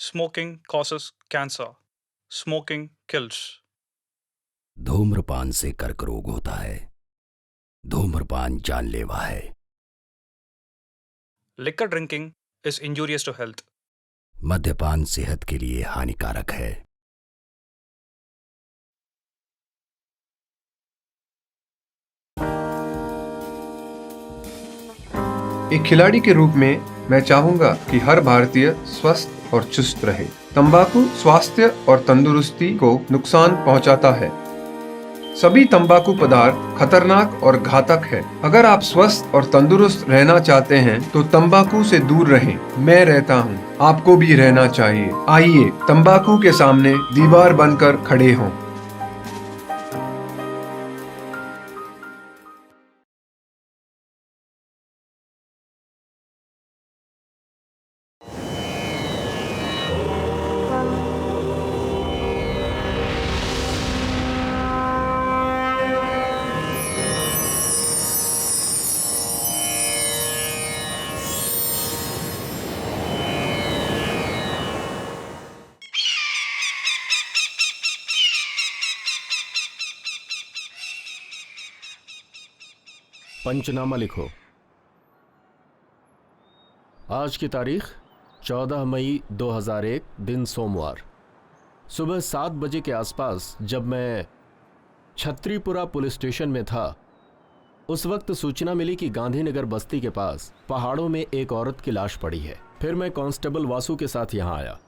Smoking causes cancer. Smoking kills. धूम्रपान से कर्क रोग होता है। धूम्रपान जानलेवा है। Liquor drinking is injurious to health. मद्यपान सेहत के लिए हानिकारक है। एक खिलाड़ी के रूप में मैं चाहूंगा कि हर भारतीय स्वस्थ और चुस्त रहे। तंबाकू स्वास्थ्य और तंदुरुस्ती को नुकसान पहुंचाता है। सभी तंबाकू पदार्थ खतरनाक और घातक है। अगर आप स्वस्थ और तंदुरुस्त रहना चाहते हैं तो तंबाकू से दूर रहें। मैं रहता हूं, आपको भी रहना चाहिए। आइए तंबाकू के सामने दीवार बनकर खड़े हों। पंचनामा लिखो। आज की तारीख 14 मई 2001 दिन सोमवार सुबह 7 बजे के आसपास जब मैं छत्रीपुरा पुलिस स्टेशन में था, उस वक्त सूचना मिली कि गांधीनगर बस्ती के पास पहाड़ों में एक औरत की लाश पड़ी है। फिर मैं कांस्टेबल वासु के साथ यहां आया।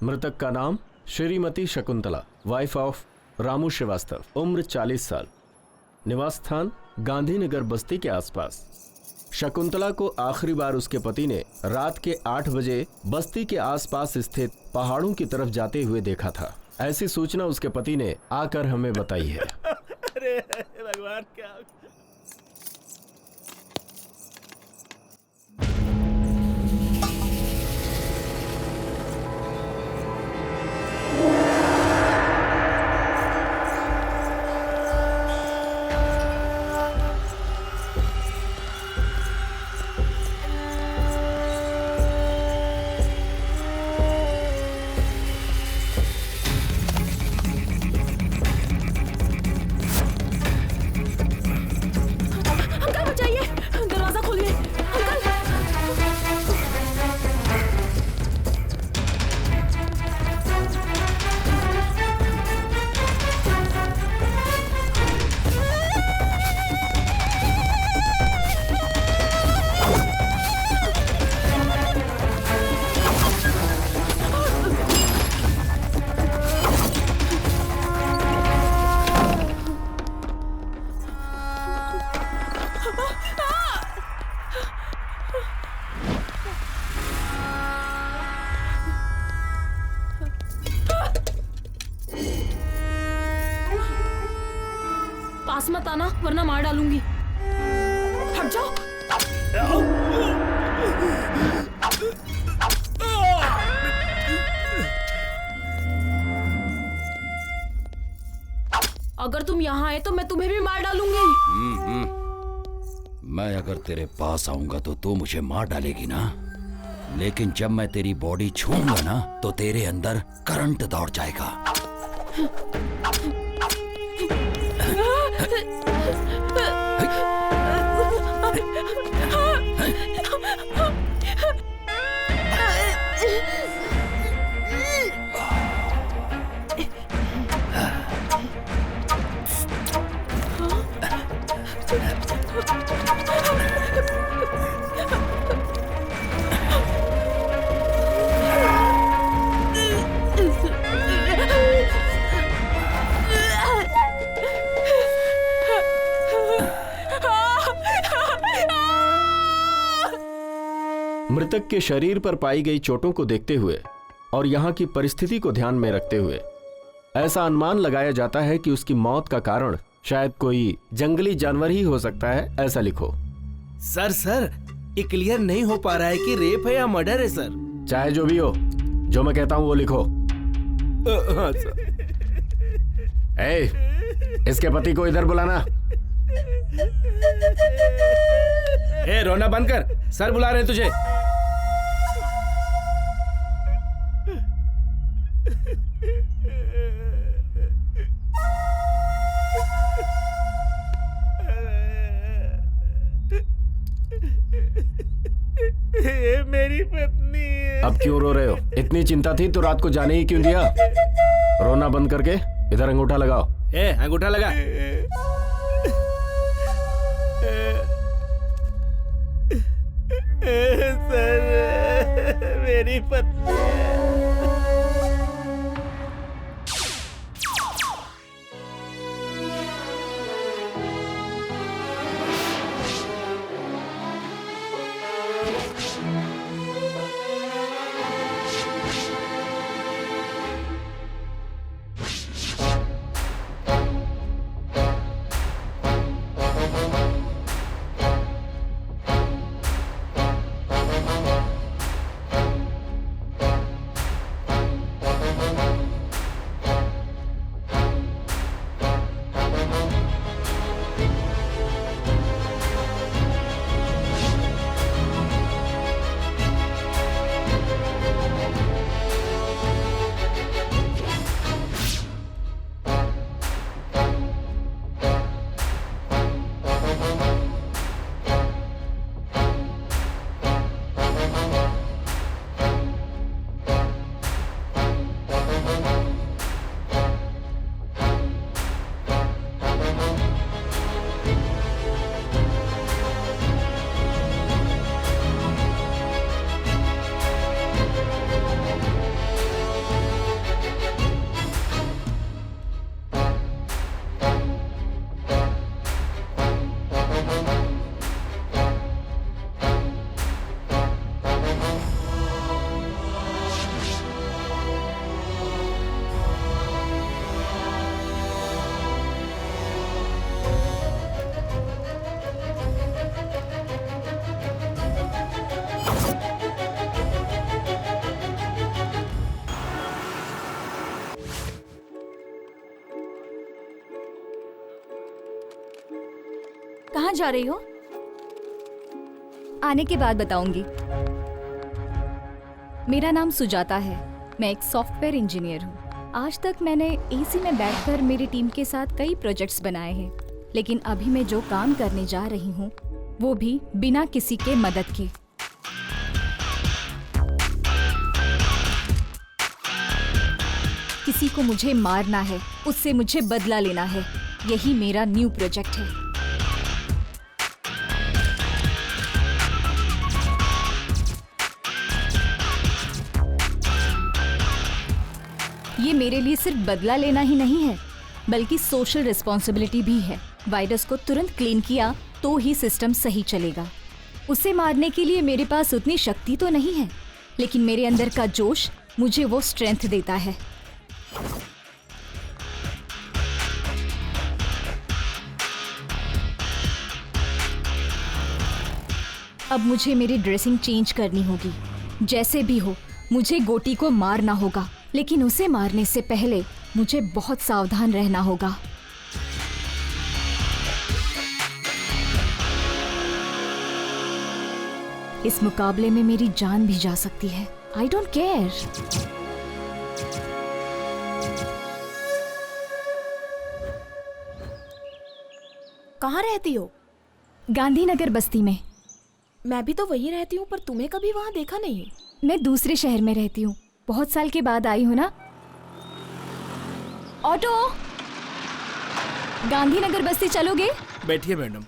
मृतक का नाम श्रीमती शकुंतला, वाइफ ऑफ रामू श्रीवास्तव, उम्र 40 साल, निवास स्थान गांधीनगर बस्ती के आसपास। शकुंतला को आखिरी बार उसके पति ने रात के 8 बजे बस्ती के आसपास स्थित पहाड़ों की तरफ जाते हुए देखा था। ऐसी सूचना उसके पति ने आकर हमें बताई है। अरे भगवान, क्या पास मत आना वरना मार डालूंगी। हट जाओ। अगर तुम यहाँ आए तो मैं तुम्हें भी मार डालूंगी। मैं अगर तेरे पास आऊंगा तो तू मुझे मार डालेगी ना, लेकिन जब मैं तेरी बॉडी छूऊंगा ना तो तेरे अंदर करंट दौड़ जाएगा। मृतक के शरीर पर पाई गई चोटों को देखते हुए और यहाँ की परिस्थिति को ध्यान में रखते हुए ऐसा अनुमान लगाया जाता है कि उसकी मौत का कारण शायद कोई जंगली जानवर ही हो सकता है। ऐसा लिखो। सर ये क्लियर नहीं हो पा रहा है कि रेप है या मर्डर है सर। चाहे जो भी हो, जो मैं कहता हूँ वो लिखो। हाँ सर। इसके पति को इधर बुलाना। रोना बंद कर, सर बुला रहे तुझे। मेरी पत्नी है। अब क्यों रो रहे हो? इतनी चिंता थी तो रात को जाने ही क्यों दिया? रोना बंद करके इधर अंगूठा लगाओ। अंगूठा लगा। सर, मेरी पत्नी है। कहाँ जा रही हो? आने के बाद बताऊंगी। मेरा नाम सुजाता है। मैं एक सॉफ्टवेयर इंजीनियर हूँ। आज तक मैंने एसी में बैठकर मेरी टीम के साथ कई प्रोजेक्ट्स बनाए हैं, लेकिन अभी मैं जो काम करने जा रही हूँ वो भी बिना किसी के मदद के। किसी को मुझे मारना है, उससे मुझे बदला लेना है। यही मेरा न्यू प्रोजेक्ट है। ये मेरे लिए सिर्फ बदला लेना ही नहीं है, बल्कि सोशल रिस्पॉन्सिबिलिटी भी है। वायरस को तुरंत क्लीन किया तो ही सिस्टम सही चलेगा। उसे मारने के लिए मेरे पास उतनी शक्ति तो नहीं है, लेकिन मेरे अंदर का जोश मुझे वो स्ट्रेंथ देता है। अब मुझे मेरी ड्रेसिंग चेंज करनी होगी। जैसे भी हो, मुझे गोटी को मारना होगा, लेकिन उसे मारने से पहले मुझे बहुत सावधान रहना होगा। इस मुकाबले में मेरी जान भी जा सकती है। I don't care. कहाँ रहती हो? गांधीनगर बस्ती में। मैं भी तो वहीं रहती हूँ, पर तुम्हें कभी वहाँ देखा नहीं। मैं दूसरे शहर में रहती हूँ। बहुत साल के बाद आई हूँ ना। ऑटो, गांधीनगर बस्ती चलोगे? बैठिए मैडम।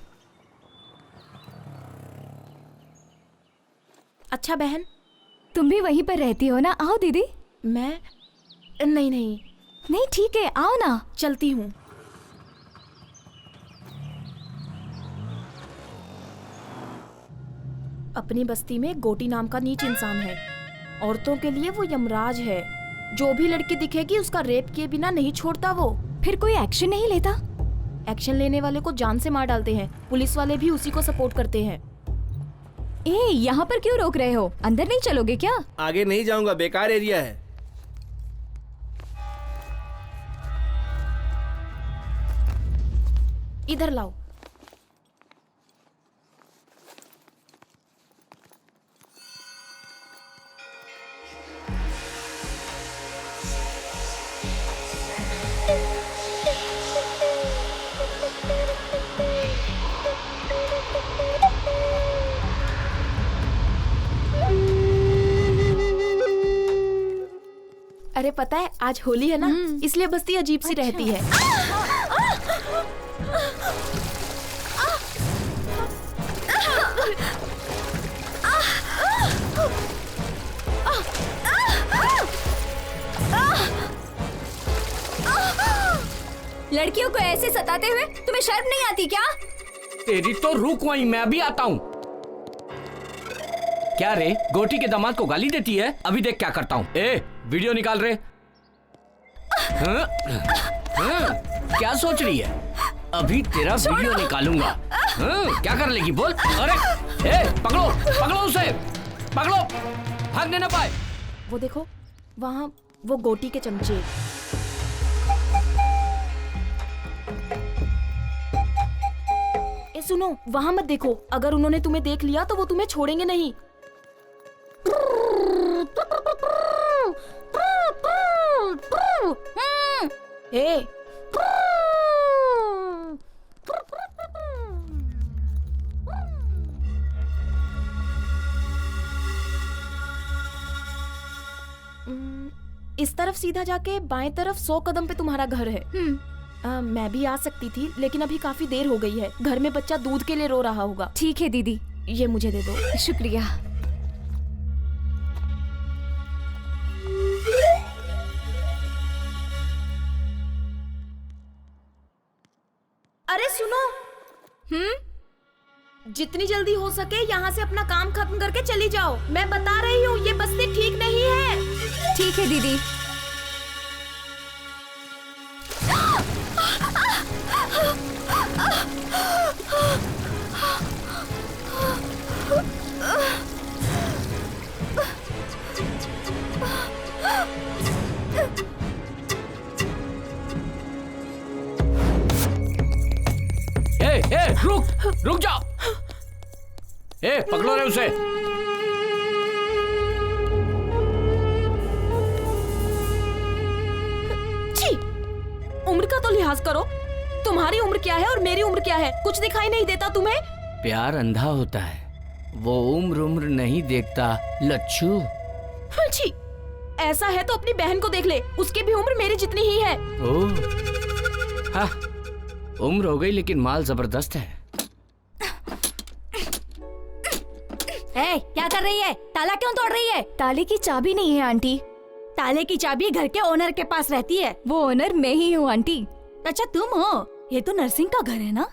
अच्छा बहन, तुम भी वहीं पर रहती हो ना? आओ दीदी। मैं नहीं नहीं नहीं ठीक है, आओ ना। चलती हूँ। अपनी बस्ती में गोटी नाम का नीच इंसान है। औरतों के लिए वो यमराज है। जो भी लड़की दिखेगी उसका रेप किए बिना नहीं छोड़ता वो। फिर कोई एक्शन नहीं लेता? एक्शन लेने वाले को जान से मार डालते हैं। पुलिस वाले भी उसी को सपोर्ट करते हैं। ए, यहाँ पर क्यों रोक रहे हो? अंदर नहीं चलोगे क्या? आगे नहीं जाऊंगा, बेकार एरिया है। इधर लाओ। अरे पता है आज होली है ना, इसलिए बस्ती अजीब सी रहती है। लड़कियों को ऐसे सताते हुए तुम्हें शर्म नहीं आती क्या? तेरी तो रुक वहीं, मैं अभी आता हूँ। क्या रे, गोटी के दामाद को गाली देती है? अभी देख क्या करता हूँ। ए, वीडियो निकाल रे। हाँ? हाँ? क्या सोच रही है? अभी तेरा वीडियो निकालूंगा। हाँ? क्या कर लेगी बोल? अरे, ए, पकड़ो, पकड़ो उसे, पकड़ो, भागने ना पाए। वो देखो वहाँ वो गोटी के चमचे। ए सुनो, वहाँ मत देखो, अगर उन्होंने तुम्हें देख लिया तो वो तुम्हें छोड़ेंगे नहीं। ए इस तरफ सीधा जाके बाएं तरफ 100 कदम पे तुम्हारा घर है। मैं भी आ सकती थी लेकिन अभी काफी देर हो गई है। घर में बच्चा दूध के लिए रो रहा होगा। ठीक है दीदी, ये मुझे दे दो। शुक्रिया। अरे सुनो, जितनी जल्दी हो सके यहाँ से अपना काम खत्म करके चली जाओ। मैं बता रही हूँ ये बस्ती ठीक नहीं है। ठीक है दीदी। रुक जा। ए, पकड़ो रे उसे। छी, उम्र का तो लिहाज करो। तुम्हारी उम्र क्या है और मेरी उम्र क्या है? कुछ दिखाई नहीं देता तुम्हें? प्यार अंधा होता है, वो उम्र नहीं देखता लच्छू। छी, ऐसा है तो अपनी बहन को देख ले, उसकी भी उम्र मेरी जितनी ही है। ओह, हाँ, उम्र हो गई लेकिन माल जबरदस्त है। ए, क्या कर रही है? ताला क्यों तोड़ रही है? ताले की चाबी नहीं है आंटी। ताले की चाबी घर के ओनर के पास रहती है। वो ओनर मैं ही हूँ आंटी। अच्छा तुम हो? ये तो नरसिंह का घर है ना?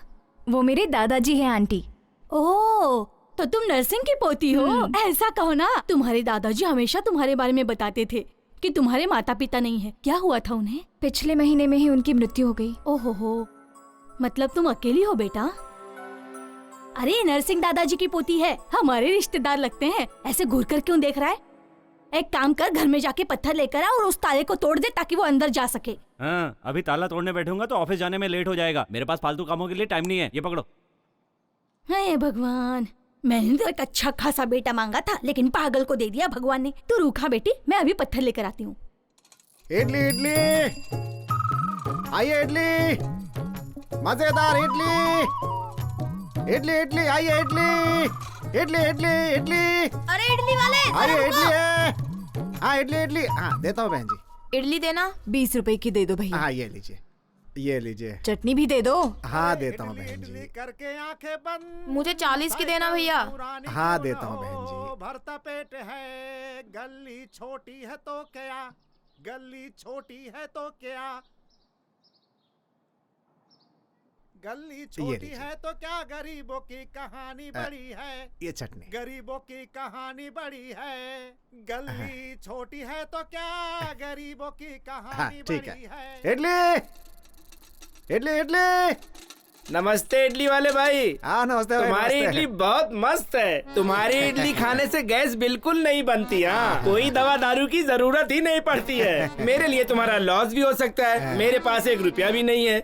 वो मेरे दादाजी हैं आंटी। ओह, तो तुम नरसिंह की पोती हो? ऐसा कहो ना। तुम्हारे दादाजी हमेशा तुम्हारे बारे में बताते थे कि तुम्हारे माता पिता नहीं है। क्या हुआ था उन्हें? पिछले महीने में ही उनकी मृत्यु हो गई। ओहो, मतलब तुम अकेली हो बेटा? अरे नरसिंह दादाजी की पोती है, हमारे रिश्तेदार लगते हैं। ऐसे घूर कर क्यों देख रहा है? एक काम कर, घर में जाके पत्थर लेकर आ और उस ताले को तोड़ दे ताकि वो अंदर जा सके। हाँ, अभी ताला तोड़ने बैठूंगा तो ऑफिस जाने में लेट हो जाएगा। मेरे पास फालतू कामों के लिए टाइम नहीं है। ये पकड़ो। हे भगवान, मैंने तो एक अच्छा खासा बेटा मांगा था लेकिन पागल को दे दिया भगवान ने। तू रूखा बेटी, मैं अभी पत्थर लेकर आती हूँ। इडली इडली, आइए इडली, मजेदार इडली। इडली इडली, आइए इडली, इडली इडली इडली। अरे इडली वाले, आइए इडली है। हाँ इडली इडली, हाँ देता हूँ बहन जी। इडली देना। 20 रुपए की दे दो भैया। हाँ ये लीजिए, ये लीजिए। चटनी भी दे दो। हाँ देता हूँ बहन जी। करके आंखें बंद, मुझे 40 की देना भैया। हाँ देता हूँ बहन जी। भरता पेट है, गली छोटी है तो क्या, गली छोटी है तो क्या, गली छोटी है तो क्या, गरीबों की कहानी बड़ी है। ये चटनी। गरीबों की कहानी बड़ी है, गली छोटी है तो क्या, गरीबों की कहानी बड़ी है। इडली इडली इडली। नमस्ते इडली वाले भाई। हाँ नमस्ते। तुम्हारी इडली बहुत मस्त है। तुम्हारी इडली खाने से गैस बिल्कुल नहीं बनती। हाँ, कोई दवा दारू की जरूरत ही नहीं पड़ती है। मेरे लिए तुम्हारा लॉस भी हो सकता है। मेरे पास 1 रुपया भी नहीं है।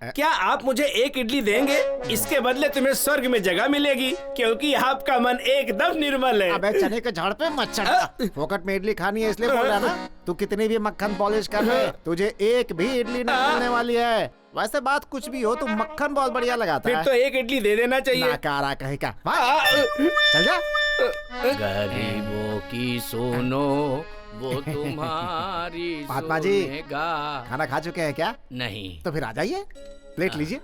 क्या आप मुझे 1 इडली देंगे? इसके बदले तुम्हें स्वर्ग में जगह मिलेगी, क्योंकि आपका मन एकदम निर्मल है। अबे चने के झाड़ पे मत चढ़। फोकट में इडली खानी है इसलिए बोल रहा ना। तू कितनी भी मक्खन पॉलिश कर ले, तुझे एक भी इडली नहीं मिलने वाली है। वैसे बात कुछ भी हो, तू मक्खन बहुत बढ़िया लगाता फिर है। तो 1 इडली दे देना चाहिए। नाकारा कहीं का। चल जा। गरीबों की सुनो वो तुम्हारी महात्मा जी सुनेगा। खाना खा चुके हैं क्या? नहीं। तो फिर आ जाइए, प्लेट लीजिए।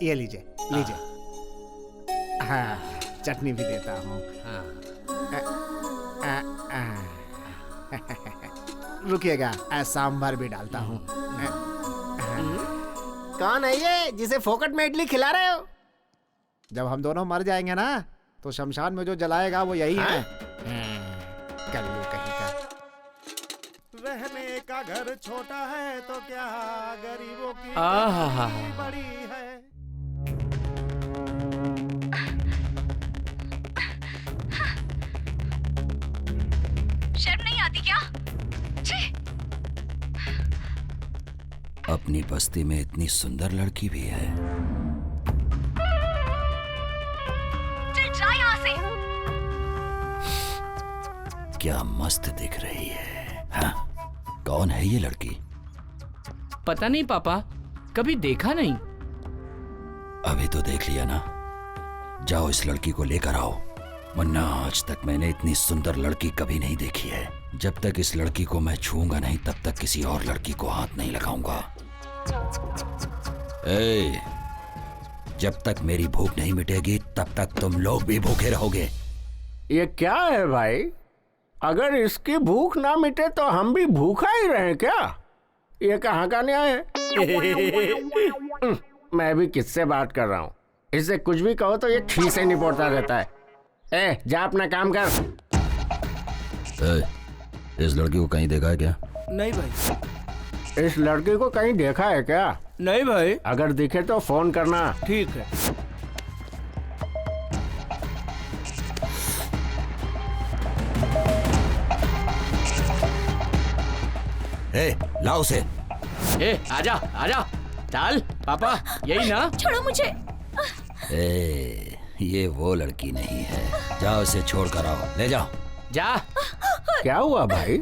ये लीजिए लीजिए। हाँ, चटनी भी देता हूँ। रुकिएगा, सांभर भी डालता हूँ। कौन है ये जिसे फोकट में इडली खिला रहे हो? जब हम दोनों मर जाएंगे ना, तो शमशान में जो जलाएगा वो यही है। कल्लू कहीं का। रहने का घर छोटा है तो क्या, गरीबों की आहा। बड़ी है। शर्म नहीं आती क्या? अपनी बस्ती में इतनी सुंदर लड़की भी है। चल जा यहाँ से। क्या मस्त दिख रही है। हाँ? कौन है ये लड़की? पता नहीं पापा, कभी देखा नहीं। अभी तो देख लिया ना। जाओ इस लड़की को लेकर आओ, वरना आज तक मैंने इतनी सुंदर लड़की कभी नहीं देखी है। जब तक इस लड़की को मैं छूऊंगा नहीं, तब तक किसी और लड़की को हाथ नहीं लगाऊंगा। ए, जब तक मेरी भूख नहीं मिटेगी तब तक तुम लोग भी भूखे रहोगे। ये क्या है भाई? अगर इसकी भूख ना मिटे तो हम भी भूखा ही रहें क्या? ये कहाँ का न्याय है? मैं भी किससे बात कर रहा हूँ? इससे कुछ भी कहो तो ये ठीक से निपोड़ता रहता है। ए, जा अपना काम कर। इस लड़की को कहीं देखा है क्या? नहीं भाई। इस लड़की को कहीं देखा है क्या? नहीं भाई। अगर दिखे तो फोन करना। ठीक है। ए, लाओ उसे। ए, आजा आजा। चल पापा, यही ना? छोड़ो मुझे। ए, ये वो लड़की नहीं है। जाओ उसे छोड़ कर आओ, ले जाओ। जा। क्या हुआ भाई?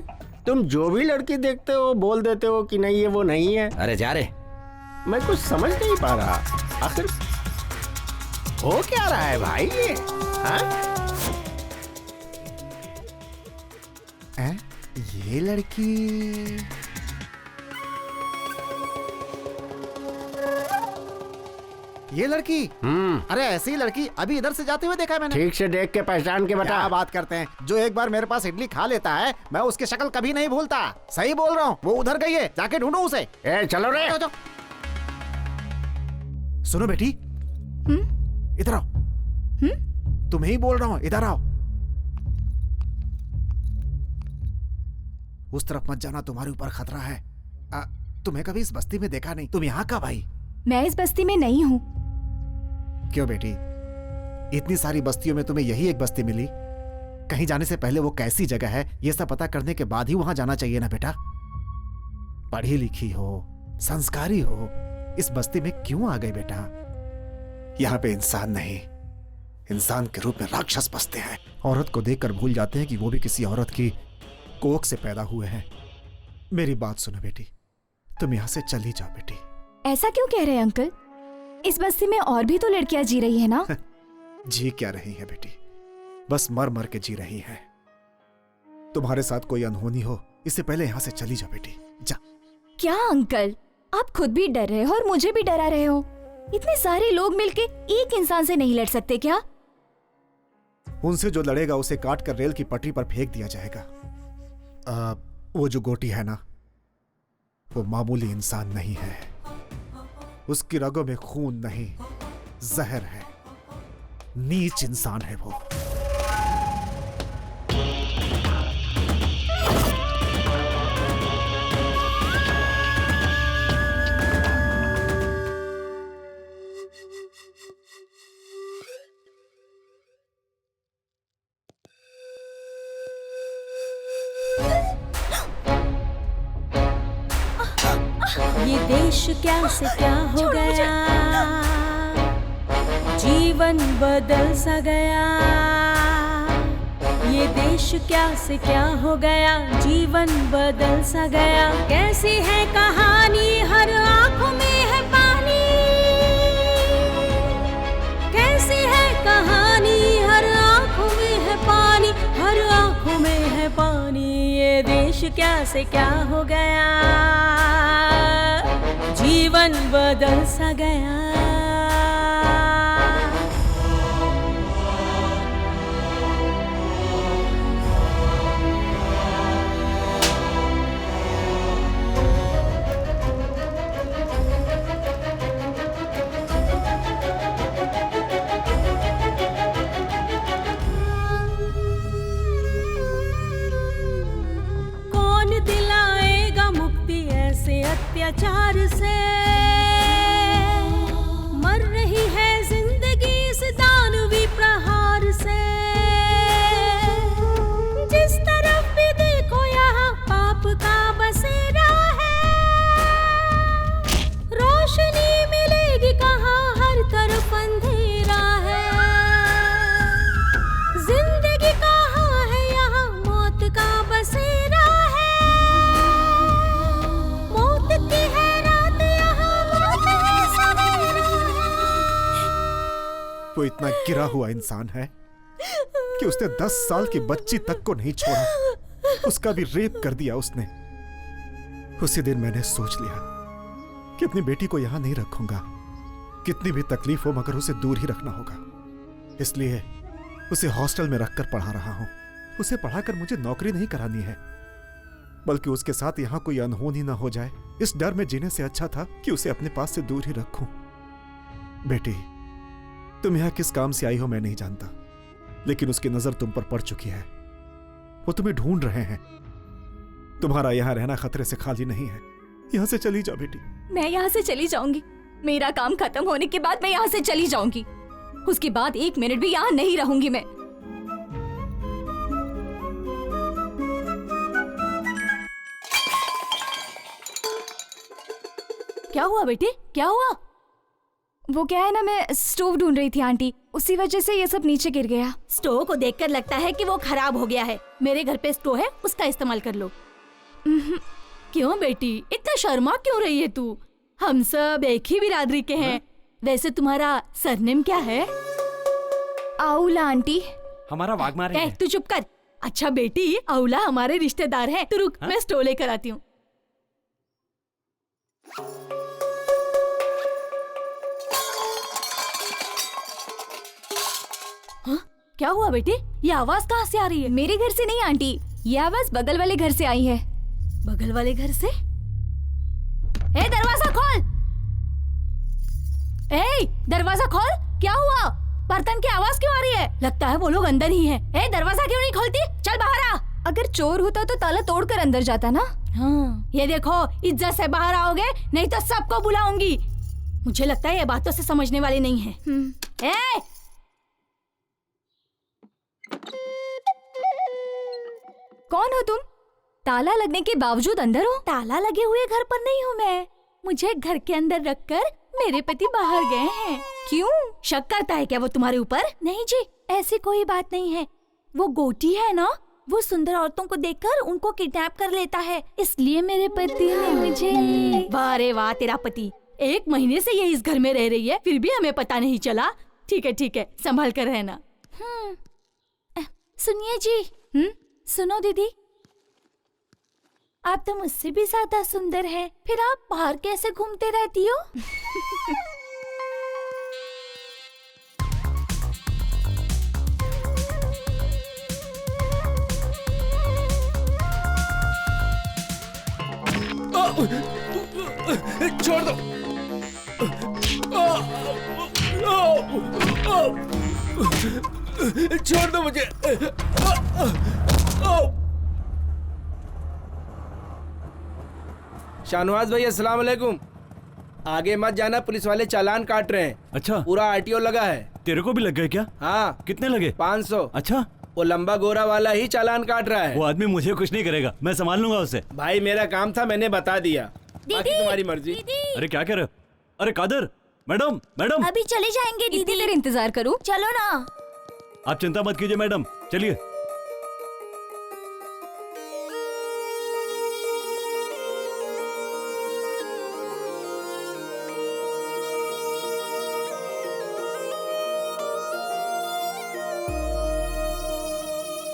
तुम जो भी लड़की देखते हो बोल देते हो कि नहीं ये वो नहीं है। अरे जा रे। मैं कुछ समझ नहीं पा रहा, आखिर हो क्या रहा है भाई ये? ये लड़की अरे ऐसी लड़की अभी इधर से जाते हुए देखा है मैंने। ठीक से देख के पहचान के बता। क्या बात करते हैं? जो एक बार मेरे पास इडली खा लेता है, मैं उसकी शक्ल कभी नहीं भूलता। सही बोल रहा हूँ, वो उधर गई है, जाके ढूंढो उसे। ए, चलो रे। जाओ। सुनो बेटी, इधर आओ। तुम्हें ही बोल रहा हूँ, इधर आओ। उस तरफ मत जाना, तुम्हारे ऊपर खतरा है। तुम्हें कभी इस बस्ती में देखा नहीं। तुम यहाँ का भाई? मैं इस बस्ती में नहीं हूँ। क्यों बेटी, इतनी सारी बस्तियों में तुम्हें यही एक बस्ती मिली? कहीं जाने से पहले वो कैसी जगह है ये सब पता करने के बाद ही वहां जाना चाहिए ना बेटा। पढ़ी लिखी हो, संस्कारी हो, इस बस्ती में क्यों आ गई बेटा? यहाँ पे इंसान नहीं, इंसान के रूप में राक्षस बसते हैं। औरत को देखकर भूल जाते हैं कि वो भी किसी औरत की कोख से पैदा हुए हैं। मेरी बात सुनो बेटी, तुम यहाँ से चली जाओ बेटी। ऐसा क्यों कह रहे हैं अंकल? इस बस्ती में और भी तो लड़कियां जी रही है ना? जी क्या रही है बेटी, बस मर मर के जी रही है। तुम्हारे साथ कोई अनहोनी हो इससे पहले यहाँ से चली जाओ बेटी, जा। क्या अंकल, आप खुद भी डर रहे हो और मुझे भी डरा रहे हो। इतने सारे लोग मिलके एक इंसान से नहीं लड़ सकते क्या? उनसे जो लड़ेगा उसे काट कर रेल की पटरी पर फेंक दिया जाएगा। वो जो गोटी है ना, वो मामूली इंसान नहीं है। उसकी रगों में खून नहीं, जहर है। नीच इंसान है वो। ये देश क्या से क्या हो गया, जीवन बदल सा गया। ये देश क्या से क्या हो गया, जीवन बदल सा गया। कैसी है कहानी, हर आंखों में है पानी। कैसी है कहानी, हर आंखों में है पानी, हर क्या से क्या हो गया, जीवन बदल सा गया। अत्याचार से मर रही है जिंदगी इस दानवी प्रहार से। जिस तरफ भी देखो यहाँ पाप का बसेरा है, रोशनी मिलेगी कहाँ, हर तरफ अंधेरा है। जिंदगी कहाँ है यहाँ, मौत का बसेरा है। वो इतना गिरा हुआ इंसान है कि उसने 10 साल की बच्ची तक को नहीं छोड़ा, उसका भी रेप कर दिया उसने। उसी दिन मैंने सोच लिया कि अपनी बेटी को यहां नहीं रखूंगा, कितनी भी तकलीफ हो मगर उसे दूर ही रखना होगा। इसलिए उसे हॉस्टल में रखकर पढ़ा रहा हूं। उसे पढ़ाकर मुझे नौकरी नहीं करानी है, बल्कि उसके साथ यहां कोई अनहोनी ना हो जाए, इस डर में जीने से अच्छा था कि उसे अपने पास से दूर ही रखूं। बेटी, तुम यहां किस काम से आई हो मैं नहीं जानता, लेकिन उसकी नजर तुम पर पड़ चुकी है। वो तुम्हें ढूंढ रहे हैं। तुम्हारा यहां रहना खतरे से खाली नहीं है। यहां से चली जाओ बेटी। मैं यहाँ से चली जाऊंगी। मेरा काम खत्म होने के बाद मैं यहाँ से चली जाऊंगी। उसके बाद 1 मिनट भी यहाँ नहीं रहूंगी मैं। क्या हुआ बेटी, क्या हुआ? वो क्या है ना, मैं स्टोव ढूंढ रही थी आंटी, उसी वजह से ये सब नीचे गिर गया। स्टोव को देखकर लगता है कि वो खराब हो गया है। मेरे घर पे स्टोव है, उसका इस्तेमाल कर लो। क्यों बेटी, इतना शर्मा क्यों रही है तू? हम सब एक ही बिरादरी के हैं। वैसे तुम्हारा सरनेम क्या है? आउला आंटी। हमारा वाघमारे है। तू चुप कर। अच्छा बेटी, आउला हमारे रिश्तेदार हैं। तू रुक, मैं स्टोव लेकर आती हूँ। क्या हुआ बेटी, ये आवाज कहाँ से आ रही है? मेरे घर से नहीं आंटी, ये आवाज बगल वाले घर से आई है। बगल वाले घर से? ए दरवाजा खोल! ए दरवाजा खोल! क्या हुआ? बर्तन की आवाज क्यों आ रही है? लगता है वो लोग अंदर ही हैं। ए दरवाजा क्यों नहीं खोलती? चल बाहर आ। अगर चोर होता तो ताला तोड़कर अंदर जाता ना। हाँ, ये देखो, इज्जत से बाहर आओगे नहीं तो सबको बुलाऊंगी। मुझे लगता है ये बातों से समझने वाली नहीं है। ए कौन हो तुम? ताला लगने के बावजूद अंदर हो? ताला लगे हुए घर पर नहीं हूँ मैं। मुझे घर के अंदर रखकर मेरे पति बाहर गए हैं। क्यों? शक करता है क्या वो तुम्हारे ऊपर? नहीं जी, ऐसी कोई बात नहीं है। वो गोटी है ना, वो सुंदर औरतों को देखकर उनको किडनैप कर लेता है, इसलिए मेरे पति ने मुझे। वाह रे वाह, तेरा पति 1 महीने से ये इस घर में रह रही है, फिर भी हमें पता नहीं चला। ठीक है, संभाल कर रहना। सुनिए जी। सुनो दीदी, आप तो मुझसे भी ज्यादा सुंदर हैं, फिर आप बाहर कैसे घूमते रहती हो? छोड़ दो। छोड़ दो मुझे। शाहनवाज भाई, अस्सलाम वालेकुम। आगे मत जाना, पुलिस वाले चालान काट रहे हैं। अच्छा, पूरा आरटीओ लगा है। तेरे को भी लग गए क्या? हाँ। कितने लगे? 500। अच्छा, वो लंबा गोरा वाला ही चालान काट रहा है। वो आदमी मुझे कुछ नहीं करेगा, मैं संभाल लूंगा उसे। भाई मेरा काम था, मैंने बता दिया। बाकी तुम्हारी मर्जी। अरे क्या कह रहे हो? अरे कादर, मैडम मैडम। अभी चले जाएंगे दीदी। इतनी देर इंतजार करूं? चलो ना। आप चिंता मत कीजिए मैडम, चलिए।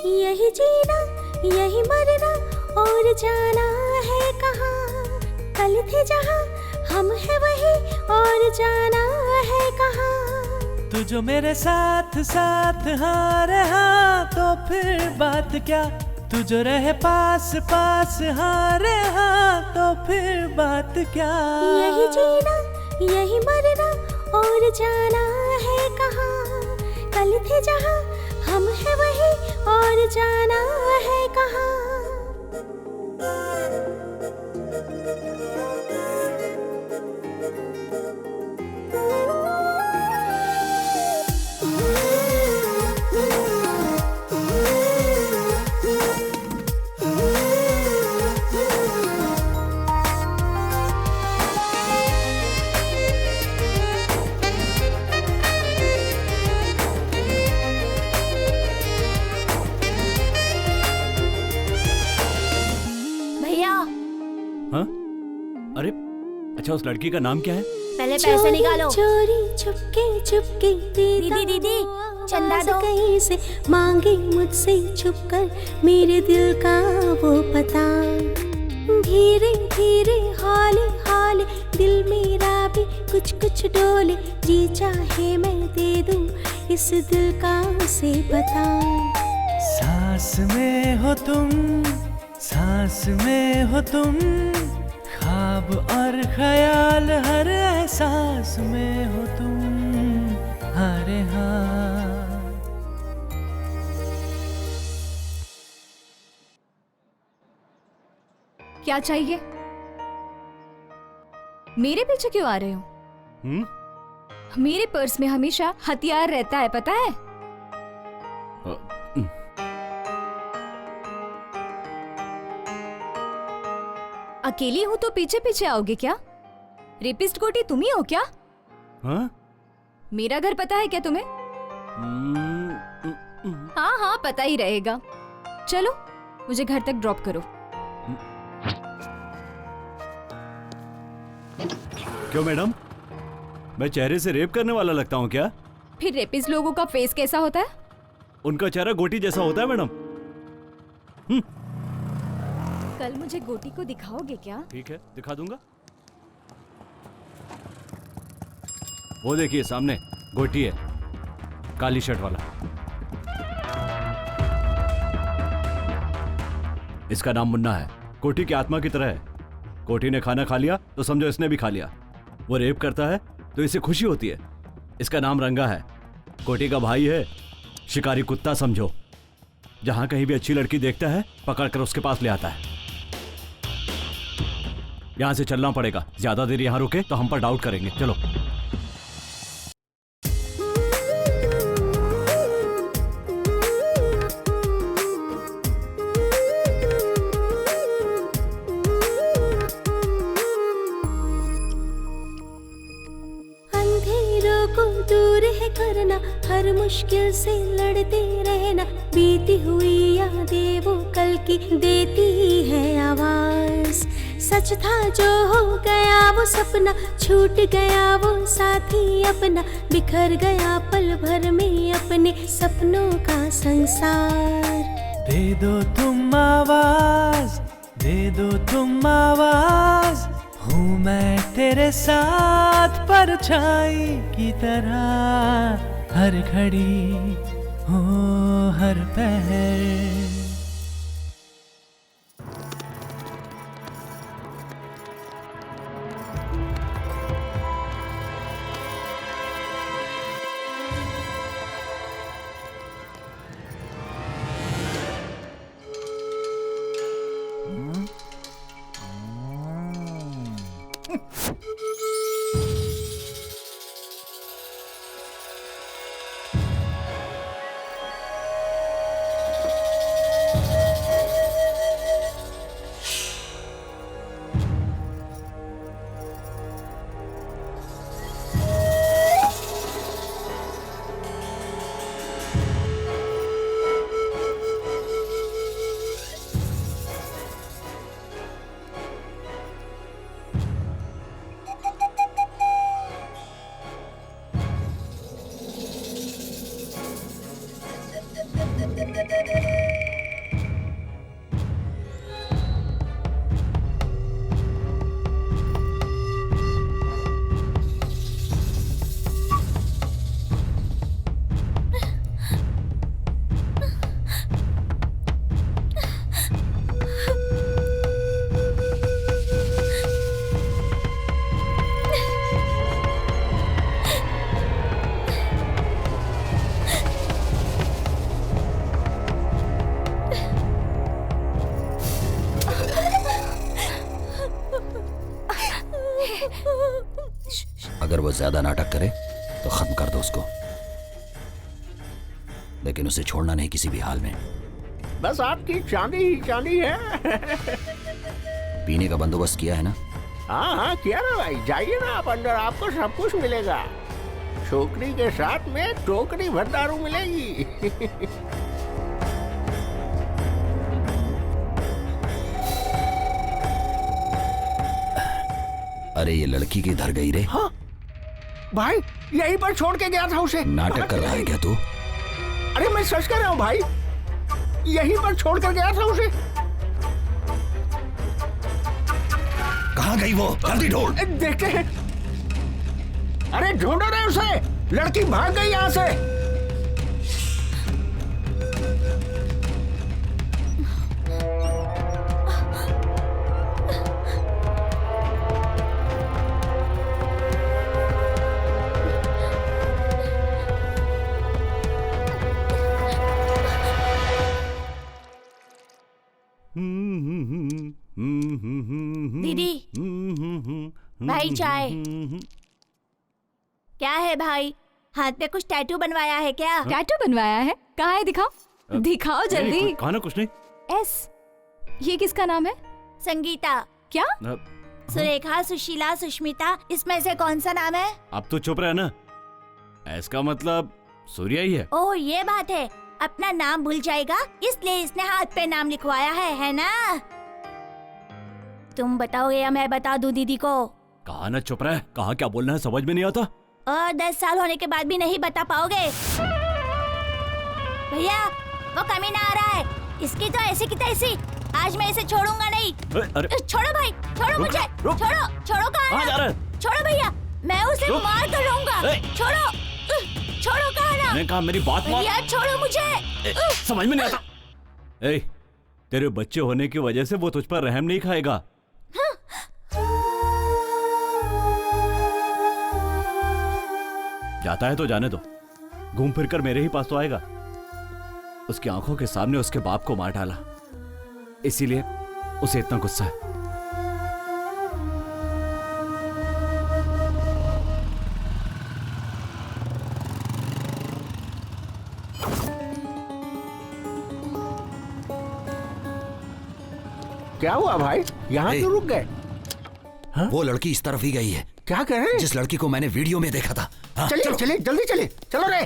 यही जीना, यही मरना, और जाना है कहाँ। कल थे जहाँ हम है वही और जाना है कहाँ। तू जो मेरे साथ साथ हाँ रहा तो फिर बात क्या। तू जो रहे पास पास हाँ रहा तो फिर बात क्या। यही जीना यही मरना और जाना है कहाँ। कल थे जहाँ हम है वही और जाना है कहाँ। हाँ? अरे अच्छा, उस लड़की का नाम क्या है? पहले पैसे निकालो। चोरी चुपके चुपके दीदी दीदी चंदा दो। कहीं से मांगे मुझसे छुपकर मेरे दिल का वो पता। धीरे धीरे हौले हौले दिल मेरा भी कुछ कुछ डोले। जी चाहे मैं दे दूं इस दिल का उसे पता। सांस में हो तुम, सांस में हो तुम, ख्वाब और ख्याल हर एहसास में हो तुम। अरे हाँ। क्या चाहिए? मेरे पीछे क्यों आ रहे हो? मेरे पर्स में हमेशा हथियार रहता है, पता है? अकेली हूँ तो पीछे पीछे आओगे क्या? रेपिस्ट गोटी तुम ही हो क्या? हाँ? मेरा घर पता है क्या तुम्हें? हाँ हाँ पता ही रहेगा। चलो मुझे घर तक ड्रॉप करो। क्यों मैडम, मैं चेहरे से रेप करने वाला लगता हूँ क्या? फिर रेपिस्ट लोगों का फेस कैसा होता है? उनका चेहरा गोटी जैसा होता है मैडम। कल मुझे गोटी को दिखाओगे क्या? ठीक है, दिखा दूंगा। वो देखिए सामने गोटी है, काली शर्ट वाला। इसका नाम मुन्ना है, कोठी की आत्मा की तरह है। कोठी ने खाना खा लिया तो समझो इसने भी खा लिया। वो रेप करता है तो इसे खुशी होती है। इसका नाम रंगा है, कोठी का भाई है, शिकारी कुत्ता समझो। जहां कहीं भी अच्छी लड़की देखता है पकड़कर उसके पास ले आता है। यहां से चलना पड़ेगा, ज्यादा देर यहां रुके तो हम पर डाउट करेंगे। चलो। अंधेरों को दूर है करना, हर मुश्किल से लड़ते रहना। बीती हुई यादें वो कल की देती है आवाज। सच था जो हो गया वो सपना, छूट गया वो साथी अपना। बिखर गया पल भर में अपने सपनों का संसार। दे दो तुम आवाज, दे दो तुम आवाज, हूँ मैं तेरे साथ परछाई की तरह। हर घड़ी हो हर पहर। अगर वो ज्यादा नाटक करे तो खत्म कर दो उसको, लेकिन उसे छोड़ना नहीं किसी भी हाल में। बस आपकी चांदी ही चांदी है। पीने का बंदोबस्त किया है ना? हाँ हाँ किया ना भाई, जाइए ना आप अंदर, आपको सब कुछ मिलेगा। छोकरी के साथ में टोकरी भर दारू मिलेगी। अरे ये लड़की किधर गई रे? हाँ भाई, यहीं पर छोड़ के गया था उसे। नाटक कर रहा है क्या तू? अरे मैं सच कह रहा हूँ भाई, यहीं पर छोड़ कर गया था उसे। कहाँ गई वो? जल्दी ढूंढ। देखते हैं। अरे ढूंढो रे उसे, लड़की भाग गई यहाँ से। दीदी, भाई चाय। क्या है भाई, हाथ पे कुछ टैटू बनवाया है क्या? टैटू बनवाया है? कहाँ है, दिखाओ दिखाओ जल्दी। कहा ना कुछ नहीं। एस, ये किसका नाम है? संगीता। क्या? सुरेखा, सुशीला, सुष्मिता, इसमें से कौन सा नाम है? अब तो चुप रहे ना, इसका मतलब सूर्या ही है। ओह ये बात है, अपना नाम भूल जाएगा इसलिए इसने हाथ पे नाम लिखवाया है ना? तुम बताओगे या मैं बता दूं दीदी को? कहा ना चुप रहे, कहा क्या बोलना है समझ में नहीं आता। और 10 साल होने के बाद भी नहीं बता पाओगे? भैया वो कमीना आ रहा है, इसकी तो ऐसी की तैसी, आज मैं इसे छोड़ूंगा नहीं। अरे छोड़ो भाई, छोड़ो मुझे, छोड़ो छोड़ो। कहाँ जा रहा है? छोड़ो भैया, मैं उसे मार कर लूंगा। छोड़ो छोड़ो, कहाँ ना? मैंने कहा मेरी बात मान। भैया छोड़ो मुझे। समझ में नहीं आता। ए, तेरे बच्चे होने की वजह से वो तुझ पर रहम नहीं खाएगा। जाता है तो जाने दो, घूम फिर कर मेरे ही पास तो आएगा। उसकी आंखों के सामने उसके बाप को मार डाला, इसीलिए उसे इतना गुस्सा है। क्या हुआ भाई, यहाँ क्यों रुक गए? वो लड़की इस तरफ ही गई है। क्या कह रहे हैं? जिस लड़की को मैंने वीडियो में देखा था। हाँ, चलिए चलिए जल्दी चलिए, चलो रे।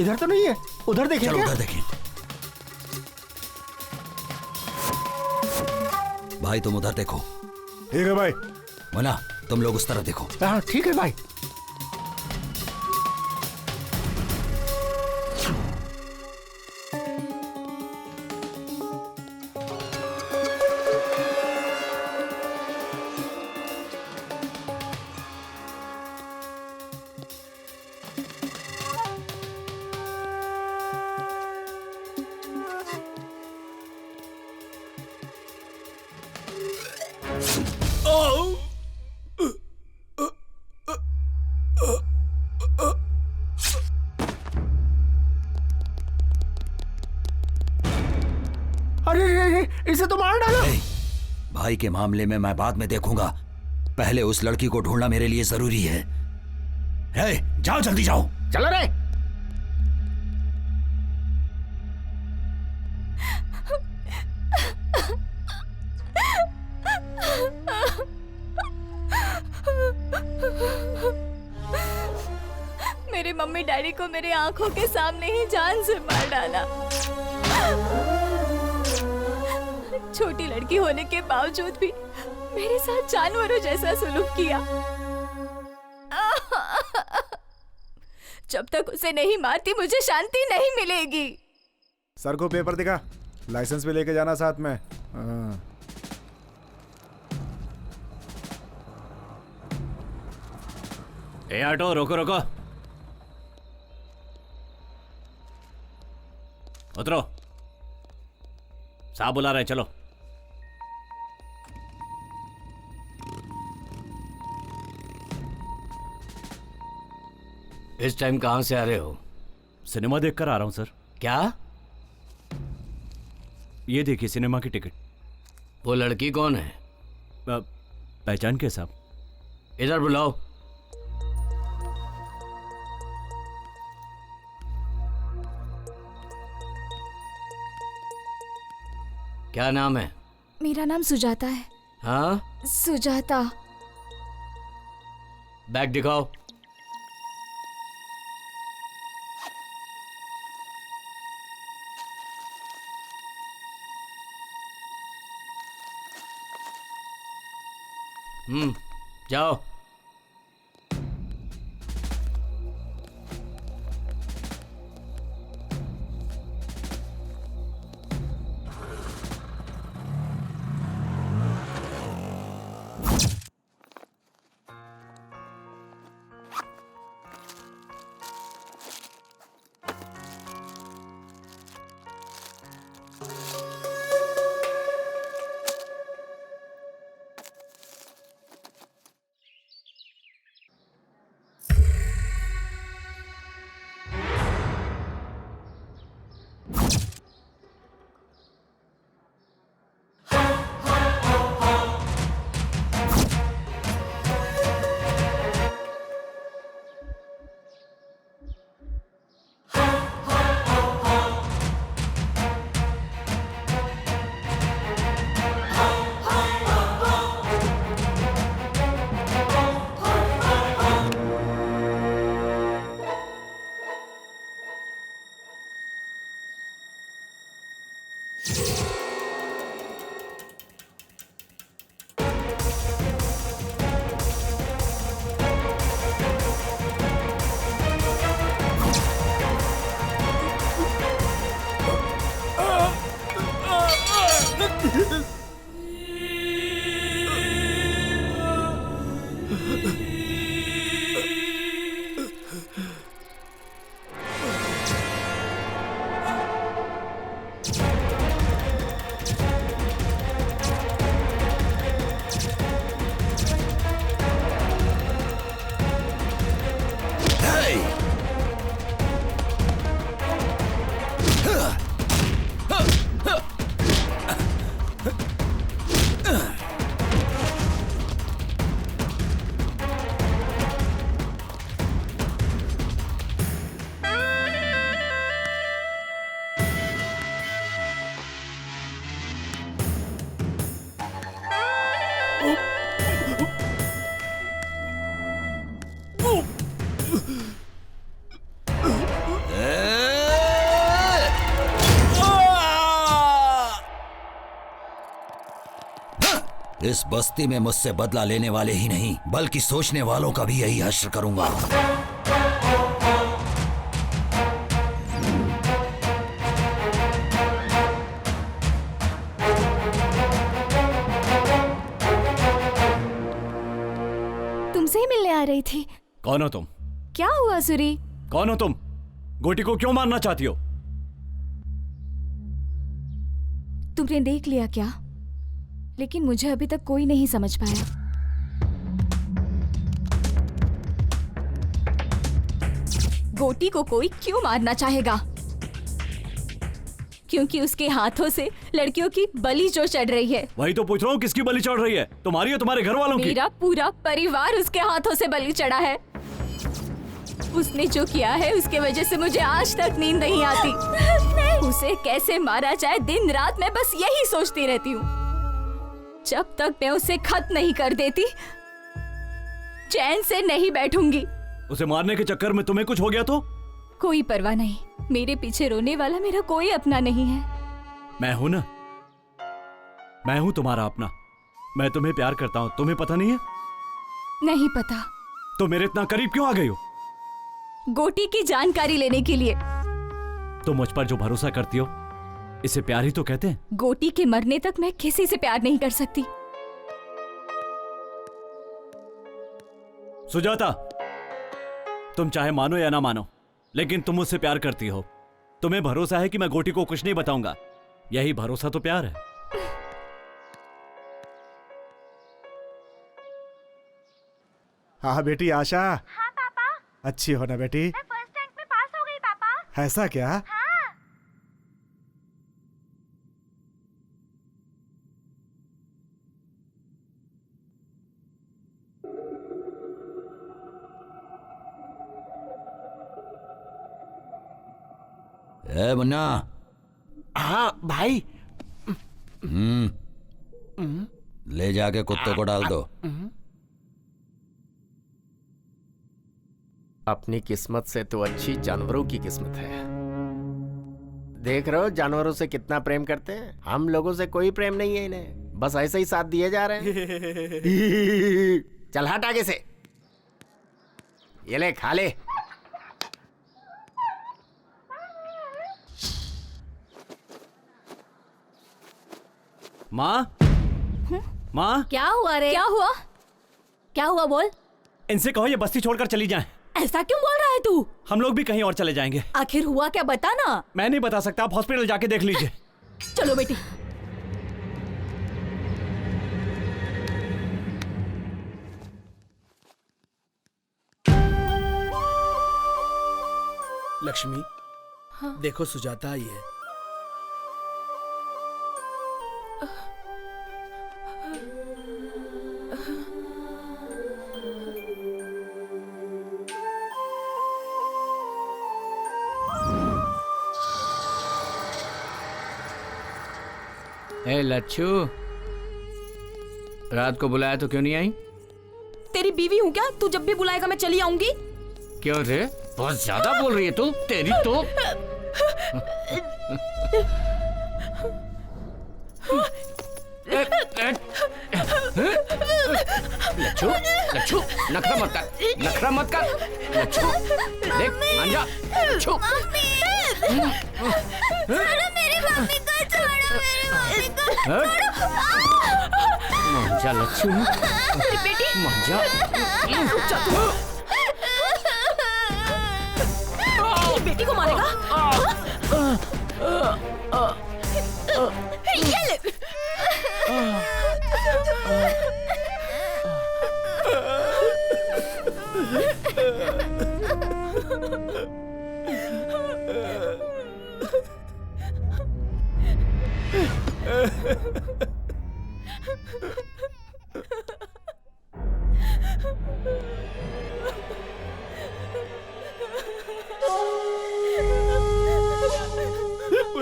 इधर तो नहीं है, उधर देखिए। चलो उधर देखिए। भाई तुम उधर देखो। ठीक है भाई। मुन्ना तुम लोग उस तरफ देखो। हाँ ठीक है भाई। इसे तो मार डालो। भाई के मामले में मैं बाद में देखूंगा, पहले उस लड़की को ढूंढना मेरे लिए जरूरी है। जाओ जल्दी जाओ। चलो रे। मेरे मम्मी डैडी को मेरे आंखों के सामने ही जान से मार डाला। छोटी लड़की होने के बावजूद भी मेरे साथ जानवरों जैसा सलूक किया। जब तक उसे नहीं मारती मुझे शांति नहीं मिलेगी। सर को पेपर दिखा, लाइसेंस भी लेके जाना साथ में। ए ऑटो रोको रोको, उतरो, साहब बुला रहे, चलो। इस टाइम कहाँ से आ रहे हो? सिनेमा देखकर आ रहा हूँ सर। क्या? ये देखिए सिनेमा की टिकट। वो लड़की कौन है? पहचान के साहब? इधर बुलाओ। क्या नाम है? मेरा नाम सुजाता है। हाँ, सुजाता। बैग दिखाओ। जाओ। इस बस्ती में मुझसे बदला लेने वाले ही नहीं बल्कि सोचने वालों का भी यही हश्र करूंगा। तुमसे ही मिलने आ रही थी। कौन हो तुम? क्या हुआ सूरी? कौन हो तुम? गोटी को क्यों मारना चाहती हो? तुमने देख लिया क्या? लेकिन मुझे अभी तक कोई नहीं समझ पाया। गोटी को कोई क्यों मारना चाहेगा? क्योंकि उसके हाथों से लड़कियों की बलि जो चढ़ रही है। वही तो पूछ रहा हूँ, किसकी बलि चढ़ रही है? तुम्हारी या तुम्हारे घर वालों की? मेरा पूरा परिवार उसके हाथों से बलि चढ़ा है। उसने जो किया है उसके वजह से मुझे आज तक नींद नहीं आती। उसे कैसे मारा जाए दिन रात मैं बस यही सोचती रहती हूँ। जब तक मैं उसे खत्म नहीं कर देती चैन से नहीं बैठूंगी। उसे मारने के चक्कर में तुम्हें कुछ हो गया तो? कोई परवाह नहीं, मेरे पीछे रोने वाला मेरा कोई अपना नहीं है। मैं हूं ना, मैं हूं तुम्हारा अपना। मैं तुम्हें प्यार करता हूं, तुम्हें पता नहीं है? नहीं पता। तो मेरे इतना करीब क्यों आ गई हो? गोटी की जानकारी लेने के लिए। तुम मुझ पर जो भरोसा करती हो इसे प्यार ही तो कहते हैं। गोटी के मरने तक मैं किसी से प्यार नहीं कर सकती। सुजाता, तुम चाहे मानो या ना मानो, लेकिन तुम मुझसे प्यार करती हो। तुम्हें भरोसा है कि मैं गोटी को कुछ नहीं बताऊंगा। यही भरोसा तो प्यार है। हाँ बेटी आशा। हाँ पापा। अच्छी हो ना बेटी? मैं फर्स्ट रैंक में पास हो गई पापा। ऐसा क्या? हाँ। ए मुन्ना। हाँ भाई। ले जाके कुत्ते को डाल दो। अपनी किस्मत से तो अच्छी जानवरों की किस्मत है। देख रहे हो जानवरों से कितना प्रेम करते हैं। हम लोगों से कोई प्रेम नहीं है इन्हें, बस ऐसे ही साथ दिए जा रहे हैं। चल हट आगे से, ये ले खा ले। माँ, माँ, क्या हुआ रे? क्या हुआ? क्या हुआ बोल? इनसे कहो ये बस्ती छोड़कर चली जाएं। ऐसा क्यों बोल रहा है तू? हम लोग भी कहीं और चले जाएंगे। आखिर हुआ क्या बता ना। मैं नहीं बता सकता, आप हॉस्पिटल जाके देख लीजिए। चलो बेटी। लक्ष्मी, हाँ? देखो सुजाता आई है। ए लच्छू, रात को बुलाया तो क्यों नहीं आई? तेरी बीवी हूँ क्या? तू जब भी बुलाएगा मैं चली आऊंगी। क्यों रे, बहुत ज्यादा बोल रही है तू। तेरी तो लच्छू, लच्छू नखरा मत कर, नखरा मत कर। लच्छू देख मान जा। लच्छू मेरी मम्मी को छोड़ो, मेरी मम्मी को छोड़ो। मान जा लच्छू, बेटी मान जा। बेटी को मारेगा? ये ले।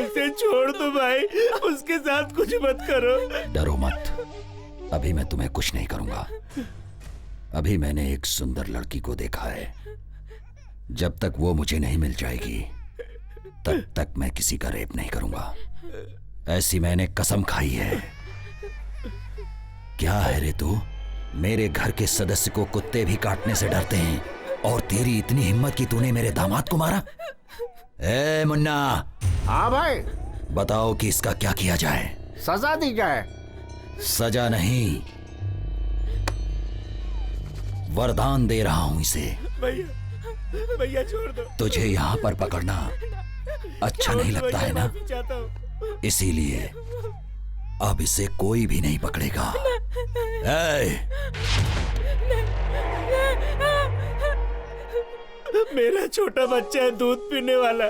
उसे छोड़ दो भाई, उसके साथ कुछ मत करो। डरो मत, अभी मैं तुम्हें कुछ नहीं करूंगा। अभी मैंने एक सुंदर लड़की को देखा है। जब तक वो मुझे नहीं मिल जाएगी तब तक मैं किसी का रेप नहीं करूंगा। ऐसी मैंने कसम खाई है। क्या है रे तू? मेरे घर के सदस्य को कुत्ते भी काटने से डरते हैं और तेरी इतनी हिम्मत कि तूने मेरे दामाद को मारा? ए मुन्ना। हाँ भाई। बताओ कि इसका क्या किया जाए? सजा दी जाए। सजा नहीं, वरदान दे रहा हूं इसे। भैया, भैया छोड़ दो। तुझे यहाँ पर पकड़ना अच्छा नहीं लगता है ना? इसीलिए अब इसे कोई भी नहीं पकड़ेगा। मेरा छोटा बच्चा है दूध पीने वाला,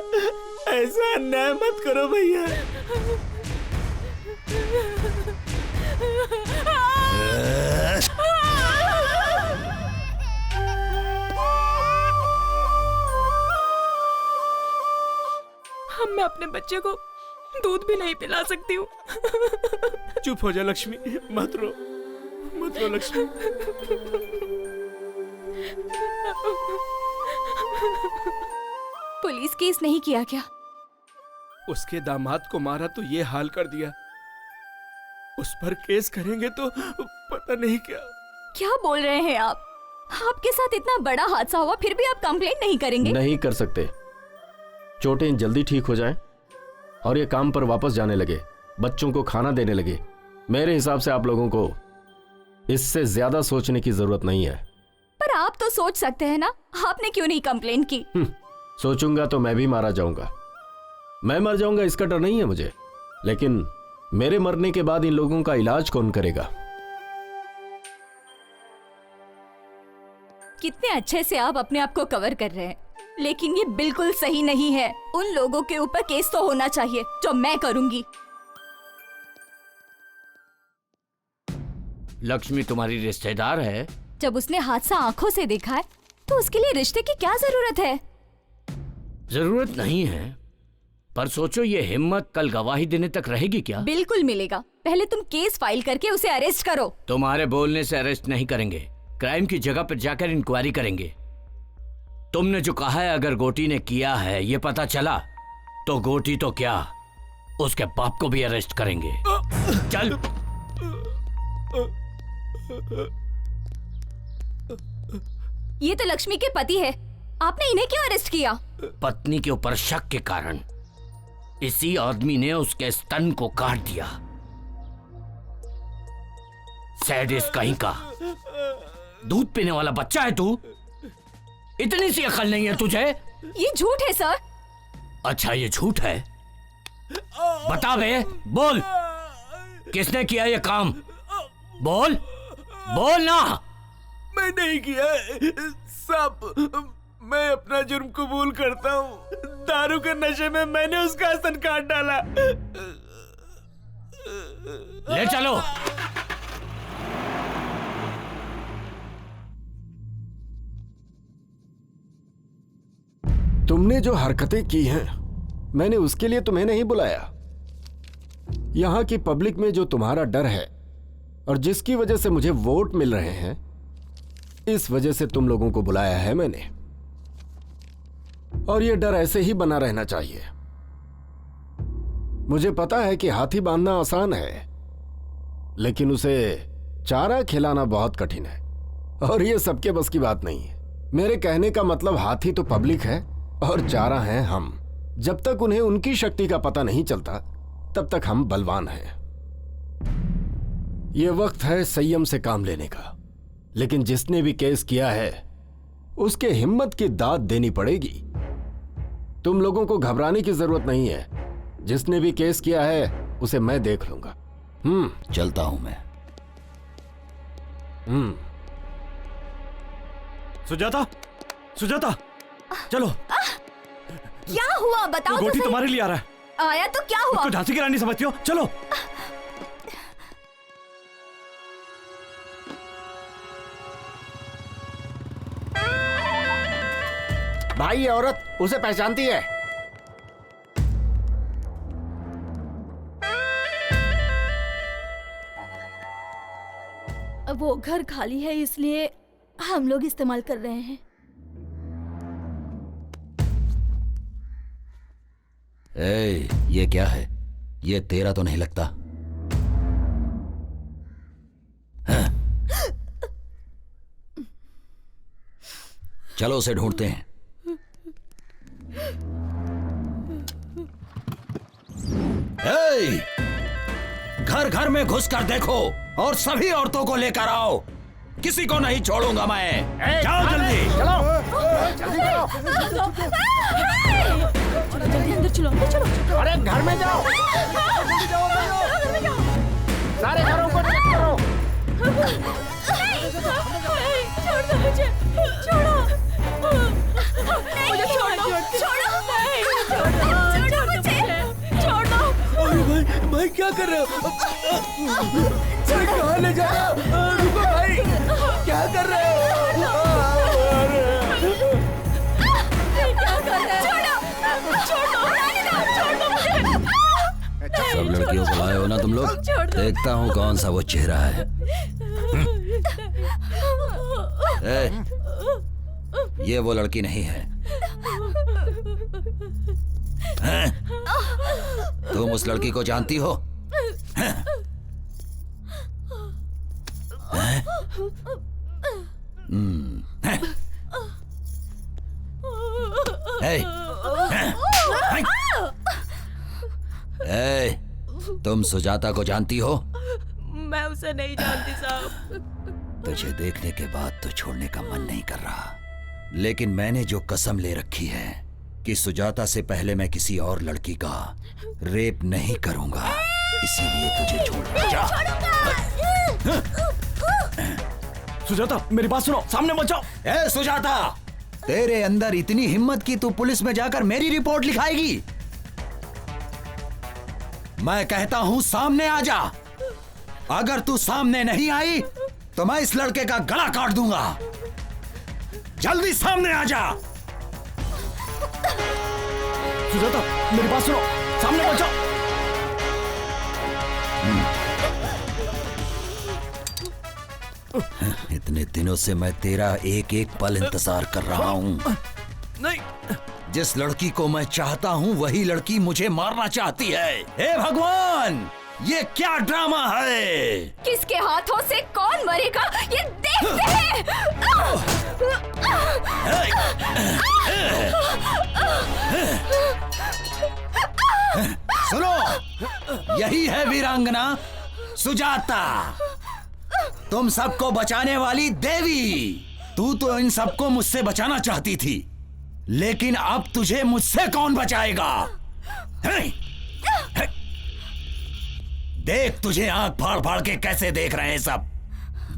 ऐसा अन्याय मत करो भैया। मैं अपने बच्चे को दूध भी नहीं पिला सकती हूँ। चुप हो जा लक्ष्मी, मत रो, मत रो लक्ष्मी। पुलिस केस नहीं किया क्या? उसके दामाद को मारा तो ये हाल कर दिया, उस पर केस करेंगे तो पता नहीं क्या। क्या बोल रहे हैं आप? आपके साथ इतना बड़ा हादसा हुआ फिर भी आप कंप्लेंट नहीं करेंगे? नहीं कर सकते। चोटें जल्दी ठीक हो जाएं और ये काम पर वापस जाने लगे, बच्चों को खाना देने लगे। मेरे हिसाब से आप लोगों को इससे ज्यादा सोचने की जरूरत नहीं है। पर आप तो सोच सकते हैं ना, आपने क्यों नहीं कंप्लेंट की? सोचूंगा तो मैं भी मारा जाऊंगा। मैं मर जाऊंगा इसका डर नहीं है मुझे, लेकिन मेरे मरने के बाद इन लोगों का इलाज कौन करेगा? कितने अच्छे से आप अपने आप को कवर कर रहे हैं, लेकिन ये बिल्कुल सही नहीं है। उन लोगों के ऊपर केस तो होना चाहिए जो मैं करूंगी। लक्ष्मी तुम्हारी रिश्तेदार है। जब उसने हादसा आंखों से देखा है, तो उसके लिए रिश्ते की क्या जरूरत है? जरूरत नहीं है, पर सोचो ये हिम्मत कल गवाही देने तक रहेगी क्या? बिल्कुल मिलेगा। पहले तुम केस फाइल करके उसे अरेस्ट करो। तुम्हारे बोलने से अरेस्ट नहीं करेंगे, क्राइम की जगह पर जाकर इंक्वायरी करेंगे। तुमने जो कहा है अगर गोटी ने किया है ये पता चला तो गोटी तो क्या उसके बाप को भी अरेस्ट करेंगे। चल। ये तो लक्ष्मी के पति है, आपने इन्हें क्यों अरेस्ट किया? पत्नी के ऊपर शक के कारण इसी आदमी ने उसके स्तन को काट दिया। सैडिस्ट कहीं का, दूध पीने वाला बच्चा है तू? इतनी सी अकल नहीं है तुझे? ये झूठ है सर। अच्छा ये झूठ है? बता बे, बोल किसने किया ये काम? बोल बोल ना। मैं नहीं किया सब, मैं अपना जुर्म कबूल करता हूँ। दारू के नशे में मैंने उसका स्तन काट डाला। ले चलो। तुमने जो हरकतें की हैं, मैंने उसके लिए तुम्हें नहीं बुलाया। यहां की पब्लिक में जो तुम्हारा डर है और जिसकी वजह से मुझे वोट मिल रहे हैं, इस वजह से तुम लोगों को बुलाया है मैंने। और ये डर ऐसे ही बना रहना चाहिए। मुझे पता है कि हाथी बांधना आसान है, लेकिन उसे चारा खिलाना बहुत कठिन है, और ये सबके बस की बात नहीं है। मेरे कहने का मतलब हाथी तो पब्लिक है और चारा हैं हम। जब तक उन्हें उनकी शक्ति का पता नहीं चलता तब तक हम बलवान हैं। ये वक्त है संयम से काम लेने का, लेकिन जिसने भी केस किया है उसके हिम्मत की दाद देनी पड़ेगी। तुम लोगों को घबराने की जरूरत नहीं है। जिसने भी केस किया है उसे मैं देख लूंगा। चलता हूं मैं। सुजाता, सुजाता, चलो। क्या हुआ बताओ तो गोटी सही। तुम्हारे लिए आ रहा है। आया तो क्या हुआ? तो झांसी की रानी समझती हो? चलो। भाई ये औरत उसे पहचानती है। वो घर खाली है इसलिए हम लोग इस्तेमाल कर रहे हैं। ये क्या है? ये तेरा तो नहीं लगता। हाँ? चलो उसे ढूंढते हैं। घर घर में घुसकर देखो और सभी औरतों को लेकर आओ। किसी को नहीं छोड़ूंगा मैं। जाओ जल्दी। जल्दी अंदर चलो, अंदर चलो। अरे घर में जाओ। सारे घरों को चेक करो। छोड़ दो मुझे, छोड़ो मुझे, छोड़ो, छोड़ो मुझे, छोड़ो। भाई भाई क्या कर रहे हो? कहाँ ले जा रहे हो? रुको भाई, क्या कर रहे हो? क्या कर रहे हो? छोड़ो, छोड़ो मुझे। सब लड़कियों को लाए हो ना तुम लोग? देखता हूँ कौन सा वो चेहरा है। ये वो लड़की नहीं है। तुम उस लड़की को जानती हो? तुम सुजाता को जानती हो? मैं उसे नहीं जानती साहब। तुझे देखने के बाद तो छोड़ने का मन नहीं कर रहा, लेकिन मैंने जो कसम ले रखी है कि सुजाता से पहले मैं किसी और लड़की का रेप नहीं करूंगा, इसीलिए तुझे छोड़ रहा हूं। सुजाता मेरी बात सुनो, सामने मत जाओ। सुजाता, तेरे अंदर इतनी हिम्मत कि तू पुलिस में जाकर मेरी रिपोर्ट लिखाएगी? मैं कहता हूं सामने आ जा। अगर तू सामने नहीं आई तो मैं इस लड़के का गला काट दूंगा। जल्दी सामने आ जा। सुजाता, मेरी बात सुनो, सामने पहुंचो। इतने दिनों से मैं तेरा एक एक पल इंतजार कर रहा हूँ। नहीं, जिस लड़की को मैं चाहता हूँ वही लड़की मुझे मारना चाहती है। हे भगवान, ये क्या ड्रामा है? किसके हाथों से कौन मरेगा ये देखते हैं। सुनो, यही है वीरांगना सुजाता, तुम सबको बचाने वाली देवी। तू तो इन सबको मुझसे बचाना चाहती थी, लेकिन अब तुझे मुझसे कौन बचाएगा? देख, तुझे आंख फाड़ फाड़ के कैसे देख रहे हैं सब।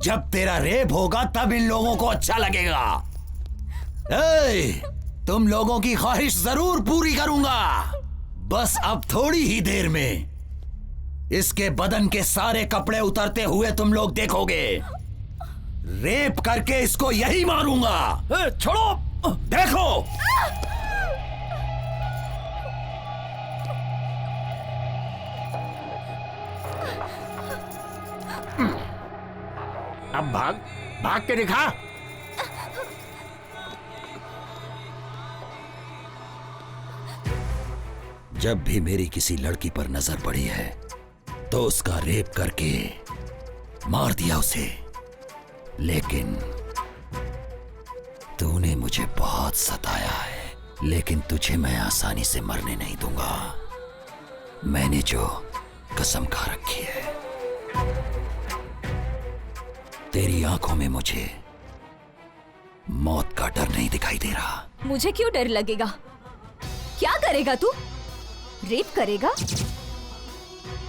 जब तेरा रेप होगा तब इन लोगों को अच्छा लगेगा। तुम लोगों की ख्वाहिश जरूर पूरी करूंगा। बस अब थोड़ी ही देर में इसके बदन के सारे कपड़े उतरते हुए तुम लोग देखोगे। रेप करके इसको यही मारूंगा। छोड़ो, देखो। अब भाग, भाग के दिखा। जब भी मेरी किसी लड़की पर नजर पड़ी है तो उसका रेप करके मार दिया उसे, लेकिन तूने मुझे बहुत सताया है। लेकिन तुझे मैं आसानी से मरने नहीं दूंगा। मैंने जो कसम खा रखी है। तेरी आंखों में मुझे मौत का डर नहीं दिखाई दे रहा। मुझे क्यों डर लगेगा? क्या करेगा तू? रेप करेगा?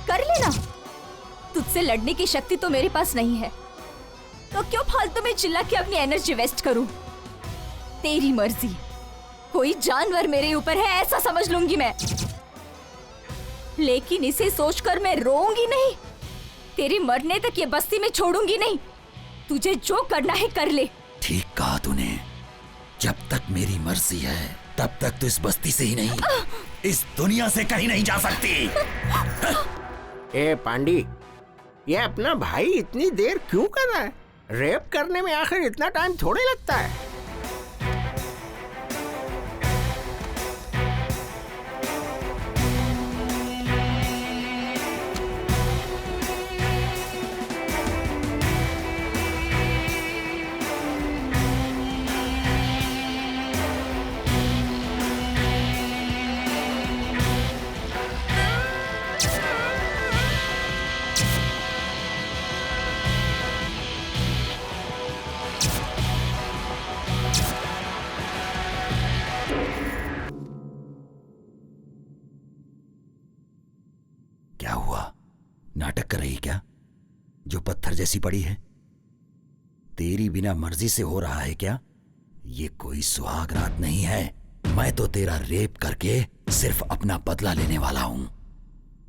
कर लेना। तुझसे लड़ने की शक्ति तो मेरे पास नहीं है, तो क्यों फालतू में चिल्ला के अपनी एनर्जी वेस्ट करूं? तेरी मर्जी। कोई जानवर मेरे ऊपर है ऐसा समझ लूंगी मैं, लेकिन इसे सोचकर मैं रोऊंगी नहीं। तेरे मरने तक ये बस्ती में छोड़ूंगी नहीं। तुझे जो करना है कर ले। ठीक कहा तूने। जब तक मेरी मर्जी है तब तक तो इस बस्ती से ही नहीं, इस दुनिया से कहीं नहीं जा सकती। ए पांडी, ये अपना भाई इतनी देर क्यों कर रहा है? रेप करने में आखिर इतना टाइम थोड़े लगता है। क्या हुआ? नाटक कर रही क्या? जो पत्थर जैसी पड़ी है तेरी बिना मर्जी से हो रहा है क्या? ये कोई सुहाग रात नहीं है। मैं तो तेरा रेप करके सिर्फ अपना बदला लेने वाला हूं।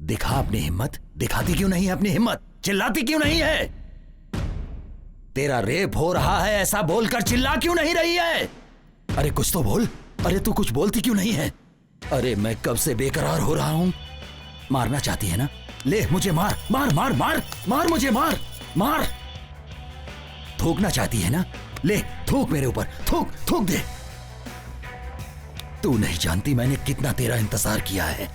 दिखा अपनी हिम्मत। दिखाती क्यों नहीं है अपनी हिम्मत? चिल्लाती क्यों नहीं है? तेरा रेप हो रहा है ऐसा बोलकर चिल्ला क्यों नहीं रही है? अरे कुछ तो बोल। अरे तू कुछ बोलती क्यों नहीं है? अरे मैं कब से बेकरार हो रहा हूं। मारना चाहती है ना? ले मुझे मार मार मार मार मार, मुझे मार मार। थूकना चाहती है ना? ले थूक मेरे ऊपर, थूक थूक दे। तू नहीं जानती मैंने कितना तेरा इंतजार किया है।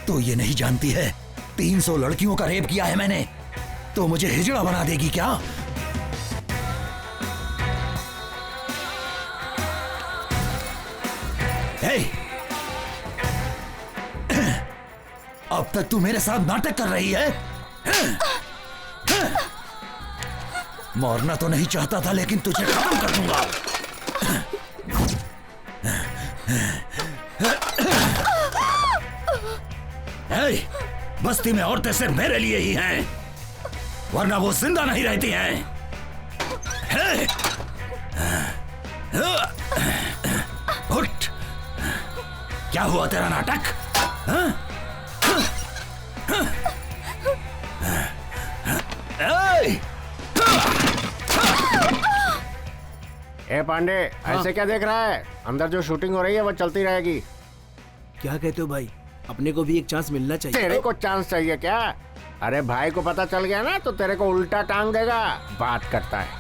तो ये नहीं जानती है 300 लड़कियों का रेप किया है मैंने। तो मुझे हिजड़ा बना देगी क्या? हे! अब तक तू मेरे साथ नाटक कर रही है। मरना तो नहीं चाहता था लेकिन तुझे खत्म कर दूंगा। हे! बस्ती में औरतें सिर्फ मेरे लिए ही हैं, वरना वो जिंदा नहीं रहती हैं। हे! उठ! क्या हुआ तेरा नाटक? हाँ? ए पांडे, ऐसे क्या देख रहा है? अंदर जो शूटिंग हो रही है वो चलती रहेगी। क्या कहते हो भाई, अपने को भी एक चांस मिलना चाहिए। तेरे को चांस चाहिए क्या? अरे भाई को पता चल गया ना तो तेरे को उल्टा टांग देगा। बात करता है।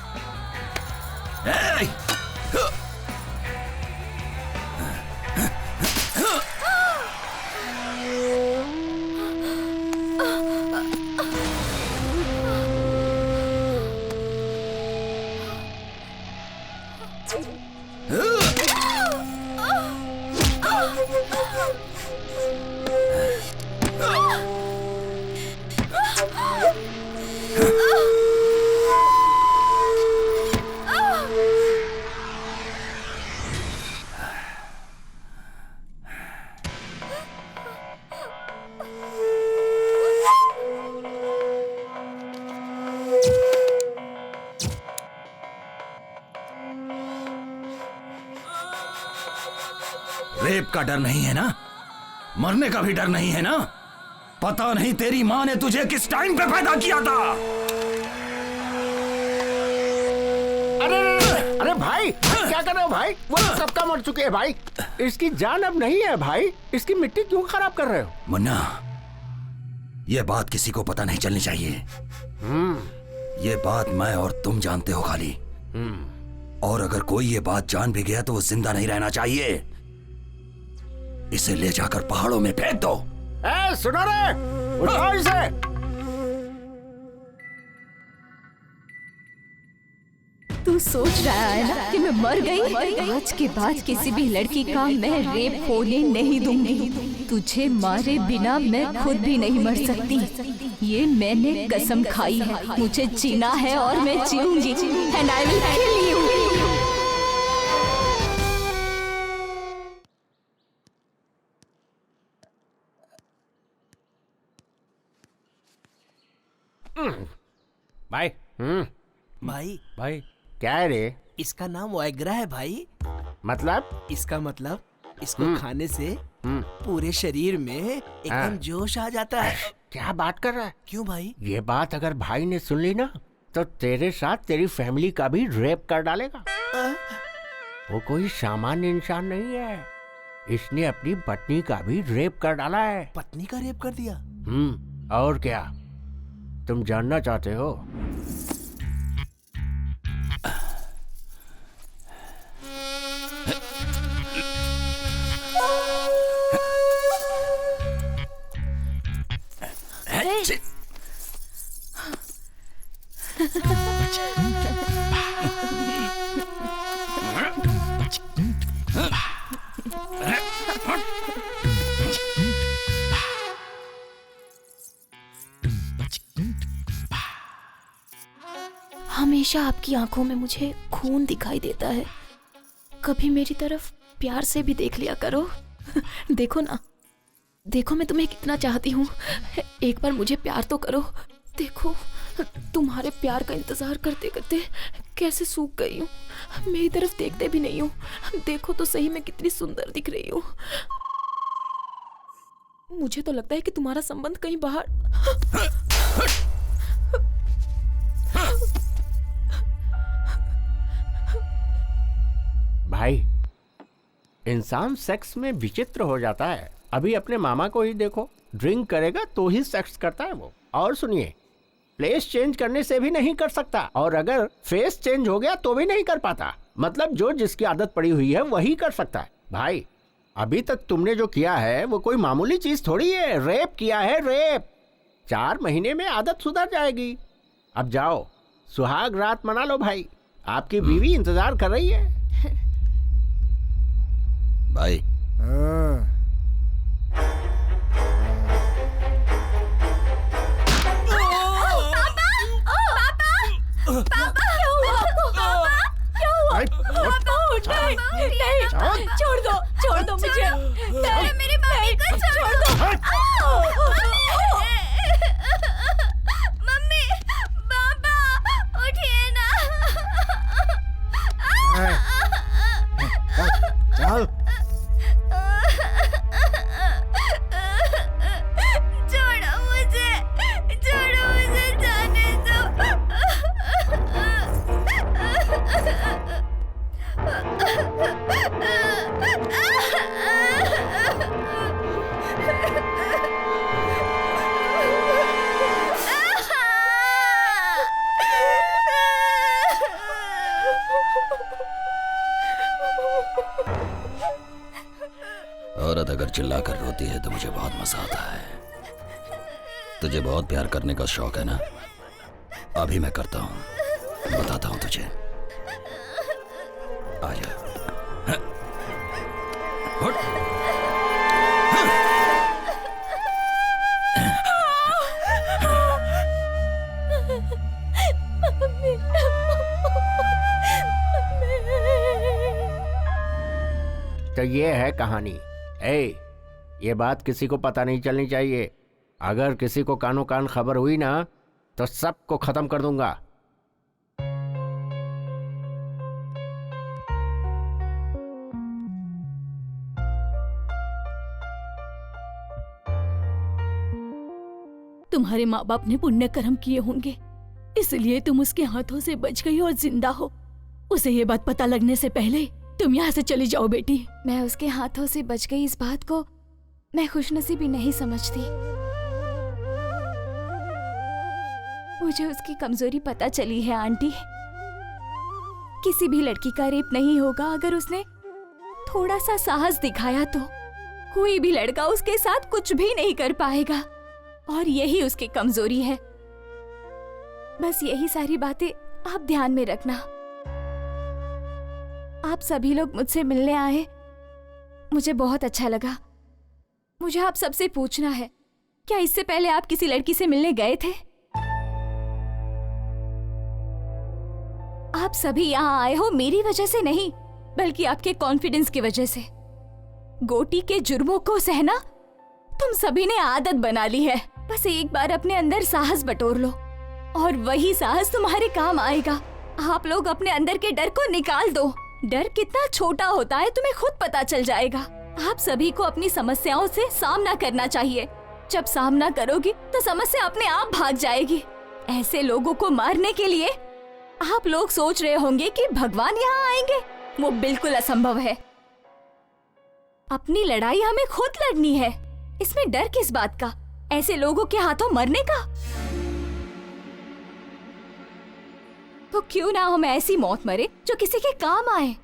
रेप का डर नहीं है ना? मरने का भी डर नहीं है ना? पता नहीं तेरी माँ ने तुझे किस टाइम पे पैदा किया था। अरे भाई क्या कर रहे हो भाई? वो सबका मर चुके हैं भाई। इसकी जान अब नहीं है भाई। इसकी मिट्टी क्यों खराब कर रहे हो? मुन्ना, ये बात किसी को पता नहीं चलनी चाहिए। ये बात मैं और तुम जानते हो खाली। और अगर कोई ये बात जान भी गया तो वो जिंदा नहीं रहना चाहिए। इसे ले जाकर पहाड़ों में फेंक दो। सुनो रे, उठाओ इसे। तू सोच रहा है ना कि मैं मर गई? आज के बाद किसी भी लड़की का मैं रेप होने नहीं दूंगी। तुझे मारे बिना मैं खुद भी नहीं मर सकती। ये मैंने कसम खाई है। मुझे जीना है और मैं जीऊंगी। And I will kill you. भाई भाई भाई क्या है रे? इसका नाम वाइग्रा है भाई। मतलब? इसका मतलब इसको खाने से पूरे शरीर में एकदम जोश आ जाता है। क्या बात कर रहा है? क्यों भाई? ये बात अगर भाई ने सुन ली ना तो तेरे साथ तेरी फैमिली का भी रेप कर डालेगा। वो कोई सामान्य इंसान नहीं है। इसने अपनी पत्नी का भी रेप कर डाला है। पत्नी का रेप कर दिया? और क्या तुम जानना चाहते हो? हमेशा आपकी आंखों में मुझे खून दिखाई देता है। कभी मेरी तरफ प्यार से भी देख लिया करो। देखो ना, देखो मैं तुम्हें कितना चाहती हूँ। एक बार मुझे प्यार तो करो। देखो तुम्हारे प्यार का इंतजार करते करते कैसे सूख गई हूँ। मेरी तरफ देखते भी नहीं हूँ। देखो तो सही मैं कितनी सुंदर दिख रही हूँ। मुझे तो लगता है कि तुम्हारा संबंध कहीं बाहर। भाई इंसान सेक्स में विचित्र हो जाता है। अभी अपने मामा को ही देखो, ड्रिंक करेगा तो ही सेक्स करता है वो। और सुनिए, प्लेस चेंज करने से भी नहीं कर सकता, और अगर फेस चेंज हो गया तो भी नहीं कर पाता। मतलब जो जिसकी आदत पड़ी हुई है वही कर सकता है। भाई अभी तक तुमने जो किया है वो कोई मामूली चीज थोड़ी है। रेप किया है, रेप। 4 महीने में आदत सुधर जाएगी। अब जाओ सुहाग रात मना लो भाई। आपकी बीवी इंतजार कर रही है। भाई छोड़ दो मुझे। मेरी मम्मी को छोड़ दो। मम्मी, पापा, उठिए ना। चल। छोड़ो मुझे जाने दो। औरत अगर चिल्लाकर रोती है तो मुझे बहुत मजा आता है। तुझे बहुत प्यार करने का शौक है ना? अभी मैं करता हूँ, बताता हूँ तुझे। आजा। तो ये है कहानी। ये बात किसी को पता नहीं चलनी चाहिए। अगर किसी को कानो कान खबर हुई ना तो सबको खत्म कर दूंगा। तुम्हारे माँ बाप ने पुण्य कर्म किए होंगे, इसलिए तुम उसके हाथों से बच गई और जिंदा हो। उसे ये बात पता लगने से पहले तुम यहाँ से चली जाओ बेटी। मैं उसके हाथों से बच गई इस बात को मैं खुशनसीबी नहीं समझती। मुझे उसकी कमजोरी पता चली है आंटी। किसी भी लड़की का रेप नहीं होगा अगर उसने थोड़ा सा साहस दिखाया तो। कोई भी लड़का उसके साथ कुछ भी नहीं कर पाएगा और यही उसकी कमजोरी है। बस यही सारी बातें आप ध्यान में रखना। आप सभी लोग मुझसे मिलने आए, मुझे बहुत अच्छा लगा। मुझे आप सबसे पूछना है, क्या इससे पहले आप किसी लड़की से मिलने गए थे? आप सभी यहाँ आए हो मेरी वजह से नहीं, बल्कि आपके कॉन्फिडेंस की वजह से। गोटी के जुर्मों को सहना तुम सभी ने आदत बना ली है। बस एक बार अपने अंदर साहस बटोर लो और वही साहस तुम्हारे काम आएगा। आप लोग अपने अंदर के डर को निकाल दो। डर कितना छोटा होता है तुम्हें खुद पता चल जाएगा। आप सभी को अपनी समस्याओं से सामना करना चाहिए। जब सामना करोगी तो समस्या अपने आप भाग जाएगी। ऐसे लोगों को मारने के लिए आप लोग सोच रहे होंगे कि भगवान यहाँ आएंगे, वो बिल्कुल असंभव है। अपनी लड़ाई हमें खुद लड़नी है, इसमें डर किस बात का? ऐसे लोगों के हाथों मरने का? तो क्यों ना हम ऐसी मौत मरे जो किसी के काम आए।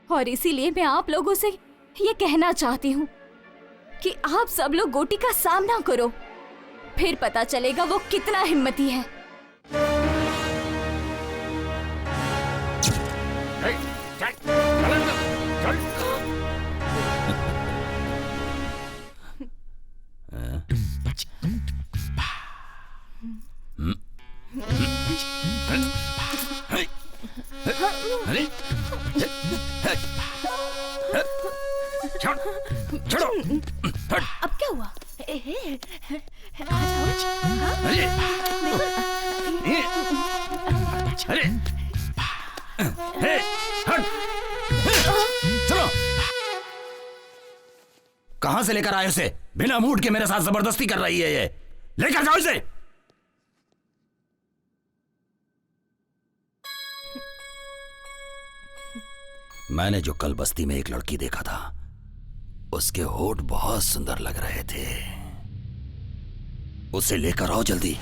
और इसीलिए मैं आप लोगों से ये कहना चाहती हूँ कि आप सब लोग गोटी का सामना करो, फिर पता चलेगा वो कितना हिम्मती है। छोड़ो। अब क्या हुआ? चलो। कहां से लेकर आए उसे? बिना मूड के मेरे साथ जबरदस्ती कर रही है ये। लेकर जाओ इसे। मैंने जो कल बस्ती में एक लड़की देखा था, उसके होठ बहुत सुंदर लग रहे थे। उसे लेकर आओ जल्दी।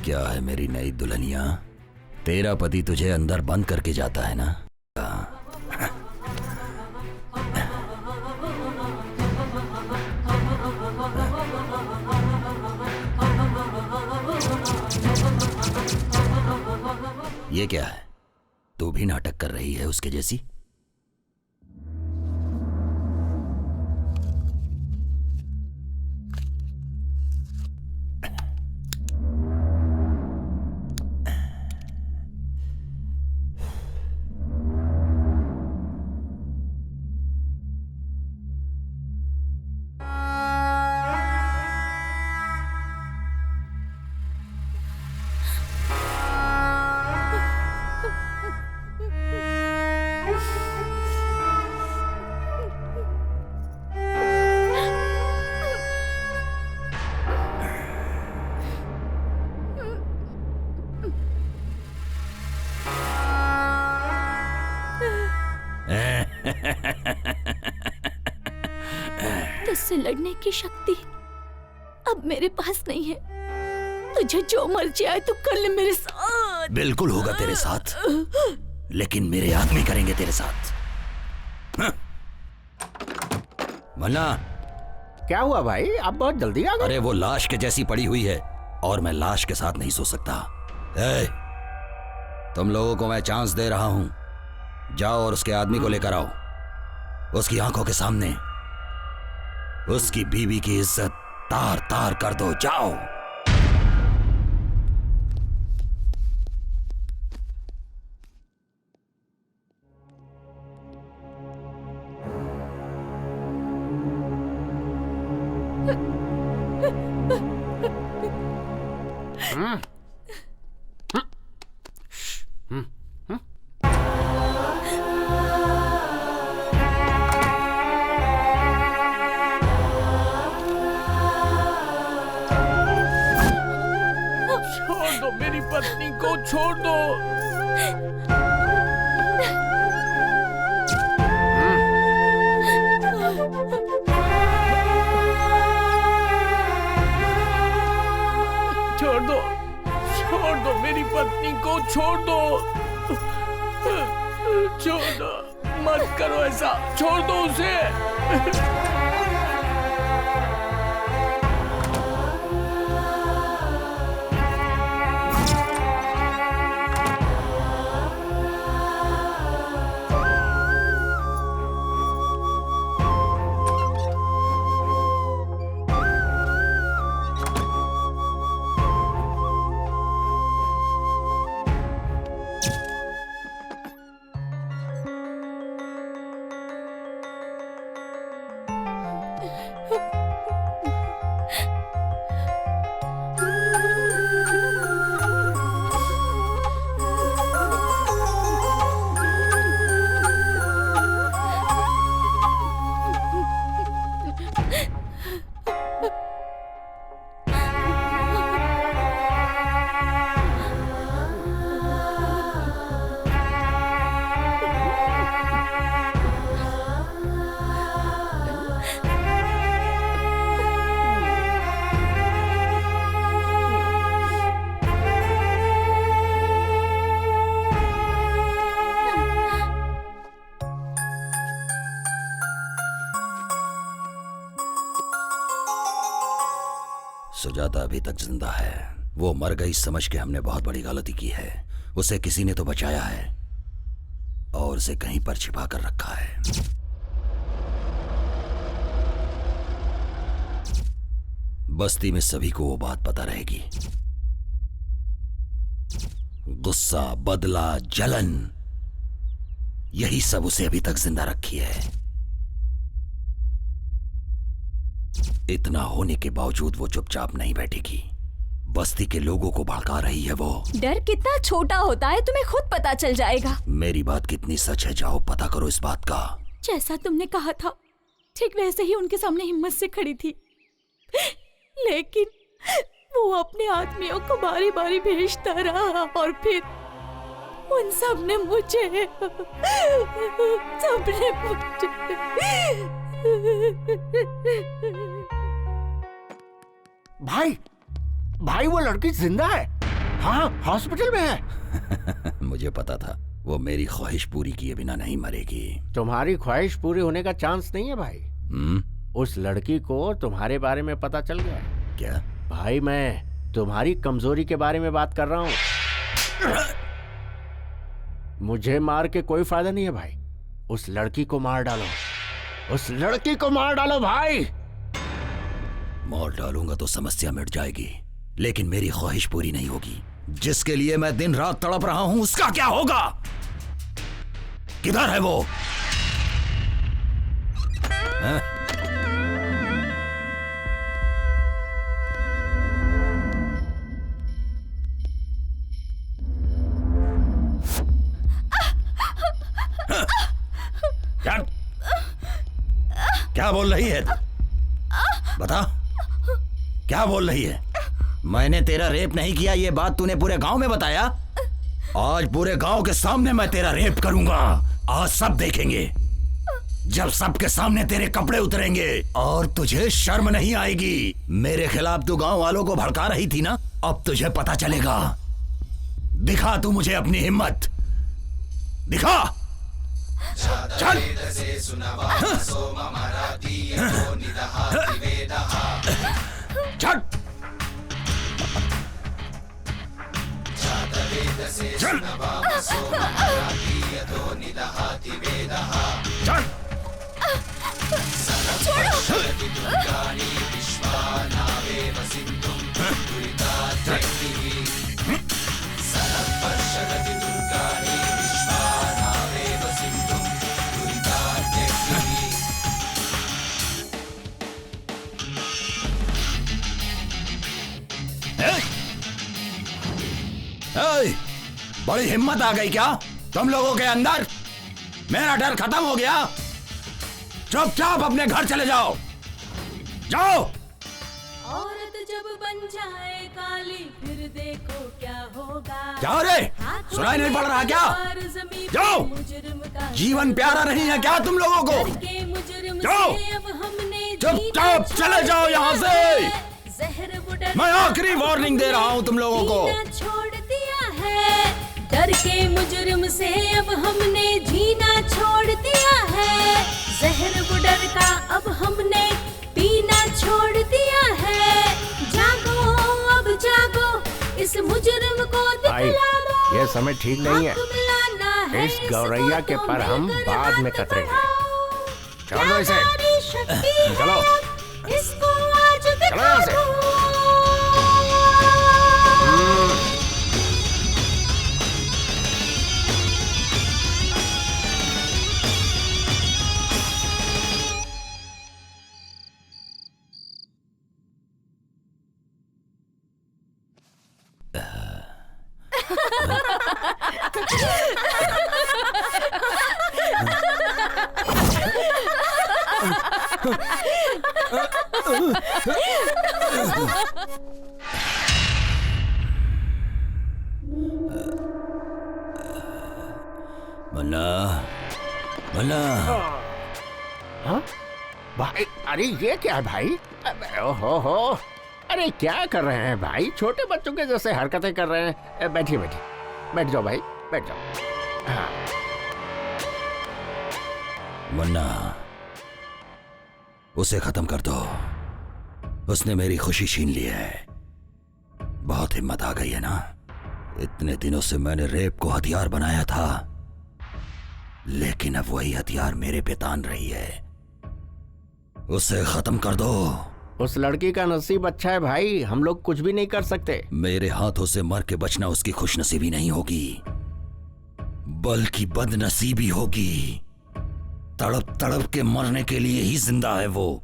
क्या है मेरी नई दुल्हनिया? तेरा पति तुझे अंदर बंद करके जाता है ना? ये क्या है? तू भी नाटक कर रही है उसके जैसी? से लड़ने की शक्ति अब मेरे पास नहीं है। तुझे जो मर्जी आए तो कर ले मेरे साथ। बिल्कुल होगा तेरे साथ, लेकिन मेरे आदमी करेंगे तेरे साथ। हाँ। मन्ना, क्या हुआ भाई, आप बहुत जल्दी आ गए? अरे वो लाश के जैसी पड़ी हुई है और मैं लाश के साथ नहीं सो सकता। ए, तुम लोगों को मैं चांस दे रहा हूं, जाओ और उसके आदमी को लेकर आओ। उसकी आंखों के सामने उसकी बीवी की इज्जत तार तार कर दो, जाओ। छोड़ दो मेरी पत्नी को, छोड़ दो। छोड़ दो मेरी पत्नी को, छोड़ दो। छोड़ दो, मत करो ऐसा, छोड़ दो उसे। सुजाता अभी तक जिंदा है। वो मर गई समझ के हमने बहुत बड़ी गलती की है। उसे किसी ने तो बचाया है और उसे कहीं पर छिपा कर रखा है। बस्ती में सभी को वो बात पता रहेगी। गुस्सा, बदला, जलन, यही सब उसे अभी तक जिंदा रखी है। इतना होने के बावजूद वो चुपचाप नहीं बैठेगी। बस्ती के लोगों को भड़का रही है वो। डर कितना छोटा होता है तुम्हें खुद पता चल जाएगा। मेरी बात कितनी सच है, जाओ पता करो इस बात का। जैसा तुमने कहा था ठीक वैसे ही उनके सामने हिम्मत से खड़ी थी, लेकिन वो अपने आदमियों को बारी बारी भेजता रहा और फिर उन सब ने मुझे भाई वो लड़की जिंदा है। हाँ, हॉस्पिटल में है। मुझे पता था वो मेरी ख्वाहिश पूरी किए बिना नहीं मरेगी। तुम्हारी ख्वाहिश पूरी होने का चांस नहीं है भाई। उस लड़की को तुम्हारे बारे में पता चल गया। क्या भाई, मैं तुम्हारी कमजोरी के बारे में बात कर रहा हूँ। मुझे मार के कोई फायदा नहीं है भाई। उस लड़की को मार डालो, उस लड़की को मार डालो भाई। मार डालूंगा तो समस्या मिट जाएगी, लेकिन मेरी ख्वाहिश पूरी नहीं होगी। जिसके लिए मैं दिन रात तड़प रहा हूं उसका क्या होगा? किधर है वो? क्या बोल रही है? बता, क्या बोल रही है? मैंने तेरा रेप नहीं किया, ये बात तूने पूरे गांव में बताया। आज पूरे गांव के सामने मैं तेरा रेप करूंगा। आज सब देखेंगे। जब सबके सामने तेरे कपड़े उतरेंगे और तुझे शर्म नहीं आएगी। मेरे खिलाफ तू गांव वालों को भड़का रही थी ना, अब तुझे पता चलेगा। दिखा तू मुझे अपनी हिम्मत, दिखा। चल। चल। चल। चल। बड़ी हिम्मत आ गई क्या तुम लोगों के अंदर? मेरा डर खत्म हो गया। चुपचाप अपने घर चले जाओ, जाओ। औरत जब बन जाए काली फिर देखो क्या होगा। जाओ रे, सुनाई नहीं पड़ रहा क्या? जाओ। जीवन प्यारा नहीं है क्या तुम लोगों को? जाओ, चुपचाप चले जाओ यहाँ से। मैं आखिरी वार्निंग दे रहा हूँ तुम लोगों को। छोड़ दिया है डर के मुजरिम से अब हमने जीना छोड़ दिया है। जहर बुडर का अब हमने पीना छोड़ दिया है। जागो अब जागो, इस मुजरिम को दिखला दो। ये समय ठीक नहीं है। इस गौरैया के पर हम बाद में कतरेंगे। चलो इसे, चलो इसको आज दिखा दो। मन्ना, मन्ना। हाँ? भाई, अरे ये क्या है भाई? ओहो, अरे क्या कर रहे हैं भाई? छोटे बच्चों के जैसे हरकतें कर रहे हैं। बैठिए बैठिए, बैठ जाओ भाई, बैठ जाओ। हाँ। मन्ना, उसे खत्म कर दो। उसने मेरी खुशी छीन ली है। बहुत हिम्मत आ गई है ना? इतने दिनों से मैंने रेप को हथियार बनाया था, लेकिन अब वही हथियार मेरे पे तान रही है। उसे खत्म कर दो। उस लड़की का नसीब अच्छा है भाई, हम लोग कुछ भी नहीं कर सकते। मेरे हाथों से मर के बचना उसकी खुशनसीबी नहीं होगी, बल्कि बदनसीबी होगी। तड़प तड़प के मरने के लिए ही जिंदा है वो।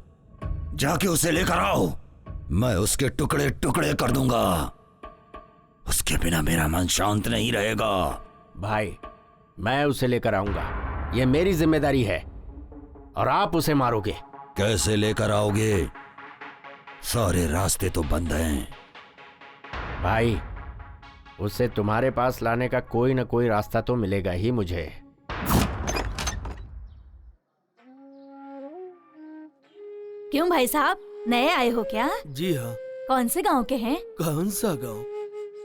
जाके उसे लेकर आओ, मैं उसके टुकड़े टुकड़े कर दूंगा। उसके बिना मेरा मन शांत नहीं रहेगा। भाई, मैं उसे लेकर आऊंगा, ये मेरी जिम्मेदारी है। और आप उसे मारोगे। कैसे लेकर आओगे? सारे रास्ते तो बंद हैं। भाई, उसे तुम्हारे पास लाने का कोई न कोई रास्ता तो मिलेगा ही मुझे। क्यों भाई साहब, नए आए हो क्या? जी हाँ। कौन से गांव के हैं? कौन सा गांव?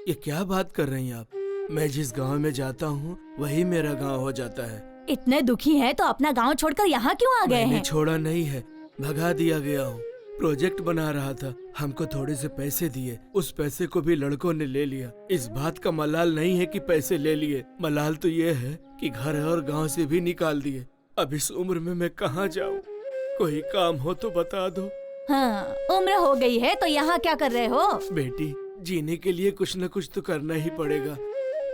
ये क्या बात कर रही हैं आप? मैं जिस गांव में जाता हूँ वही मेरा गांव हो जाता है। इतने दुखी हैं तो अपना गांव छोड़कर यहाँ क्यों आ गए हैं? मैंने छोड़ा नहीं है, भगा दिया गया हूँ। प्रोजेक्ट बना रहा था, हमको थोड़े से पैसे दिए, उस पैसे को भी लड़कों ने ले लिया। इस बात का मलाल नहीं है कि पैसे ले लिए, मलाल तो ये है कि घर और गांव से भी निकाल दिए। अब इस उम्र में मैं कहाँ जाऊँ? कोई काम हो तो बता दो। हाँ, उम्र हो गई है तो यहाँ क्या कर रहे हो? बेटी, जीने के लिए कुछ न कुछ तो करना ही पड़ेगा,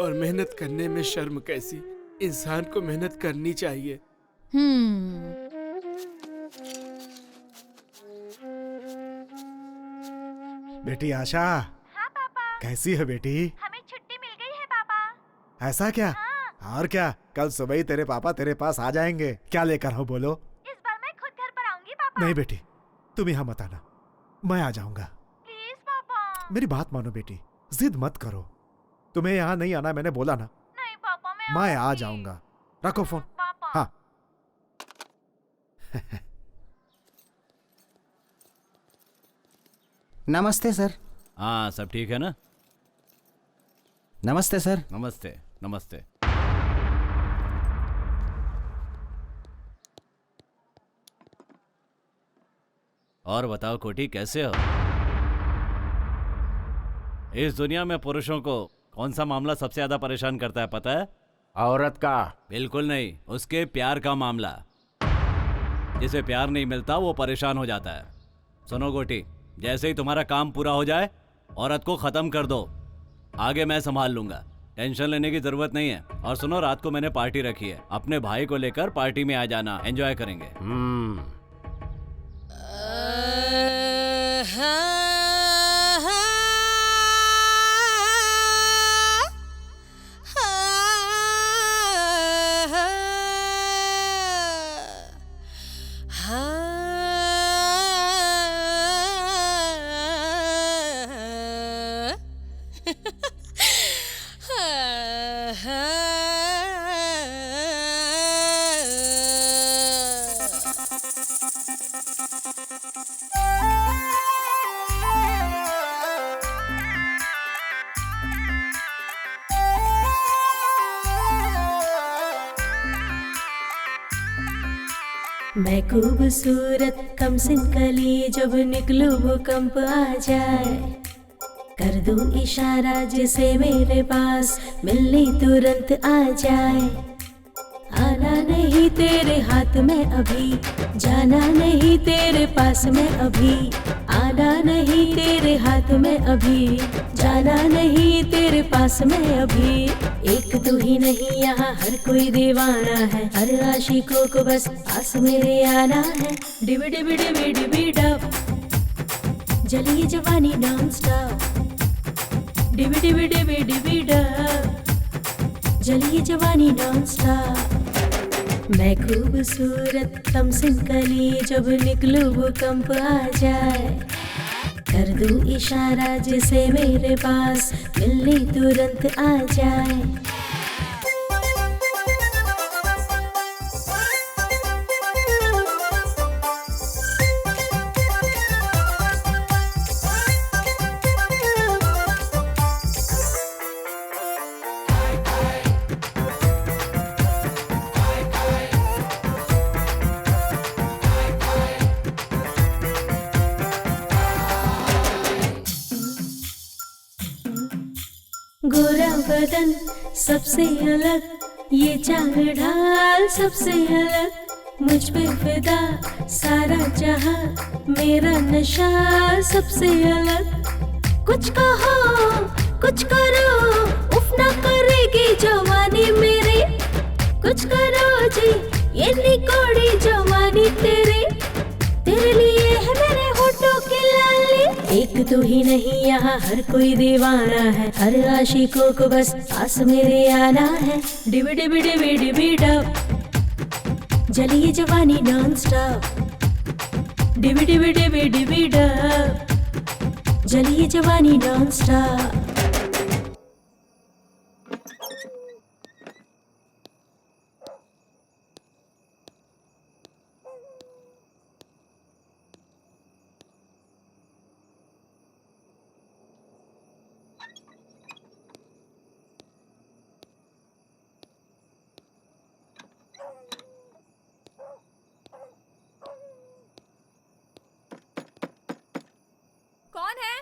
और मेहनत करने में शर्म कैसी? इंसान को मेहनत करनी चाहिए। बेटी आशा। हाँ पापा। कैसी है बेटी? हमें छुट्टी मिल गई है पापा। ऐसा क्या? हाँ। और क्या, कल सुबह ही तेरे पापा तेरे पास आ जाएंगे। क्या लेकर हो बोलो? इस बार मैं खुद घर पर आऊंगी पापा। नहीं बेटी, तुम यहाँ मत आना, मैं आ जाऊंगा। प्लीज पापा। मेरी बात मानो बेटी, जिद मत करो। तुम्हें यहाँ नहीं आना मैंने बोला ना। नहीं पापा, मैं आ जाऊंगा। रखो फोन। पापा। हाँ। नमस्ते सर। हाँ, सब ठीक है ना? नमस्ते सर। नमस्ते नमस्ते। और बताओ कोटी, कैसे हो? इस दुनिया में पुरुषों को कौन सा मामला सबसे ज्यादा परेशान करता है पता है? औरत का। बिल्कुल नहीं, उसके प्यार का मामला। जिसे प्यार नहीं मिलता वो परेशान हो जाता है। सुनो गोटी, जैसे ही तुम्हारा काम पूरा हो जाए औरत को खत्म कर दो, आगे मैं संभाल लूंगा, टेंशन लेने की जरूरत नहीं है। और सुनो, रात को मैंने पार्टी रखी है, अपने भाई को लेकर पार्टी में आ जाना, एंजॉय करेंगे। मैं खूबसूरत कम सिन कली, जब निकलूं भूकंप आ जाए, कर दूं इशारा जिसे मेरे पास मिलने तुरंत आ जाए। आना नहीं तेरे हाथ में अभी, जाना नहीं तेरे पास में अभी, आना नहीं तेरे हाथ में अभी, जाना नहीं तेरे पास में अभी। एक तू ही नहीं यहाँ हर कोई दीवाना है, हर आशिकों को बस पास मेरे आना है। डिबी डिबी डिबी डिबी डब, जलिए जवानी नॉन स्टॉप। डिबी डिबी डिबी डिबी डब, जलिए जवानी नॉन स्टॉप। मैं खूबसूरत कम सिन कली, जब निकलूं भूकंप आ जाए, कर दूं इशारा जिसे मेरे पास मिलने तुरंत आ जाए। गोरा बदन सबसे अलग, ये चाल ढाल सबसे अलग, मुझ पे फिदा सारा जहां, मेरा नशा सबसे अलग। कुछ कहो कुछ करो, उफ ना करेगी जवानी मेरी, कुछ करो जी ये निकोड़ी जवानी तेरी, तेरे लिए है मेरे होठों की लाली। एक तू ही नहीं यहाँ हर कोई दीवाना है, हर आशिकों को बस पास मेरे आना है। डिबी डिबी डिबी डिबी डब, जलिए जवानी नॉन स्टॉप। डिबी डिबी डिबी डिबी डब, जलिए जवानी नॉन स्टॉप। कौन है?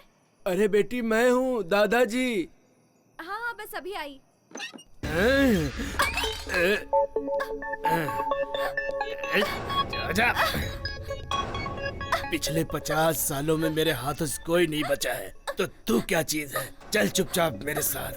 अरे बेटी मैं हूँ, दादाजी। हाँ हाँ बस अभी आई। जा। पिछले 50 सालों में मेरे हाथों से कोई नहीं बचा है, तो तू क्या चीज है? चल चुपचाप मेरे साथ।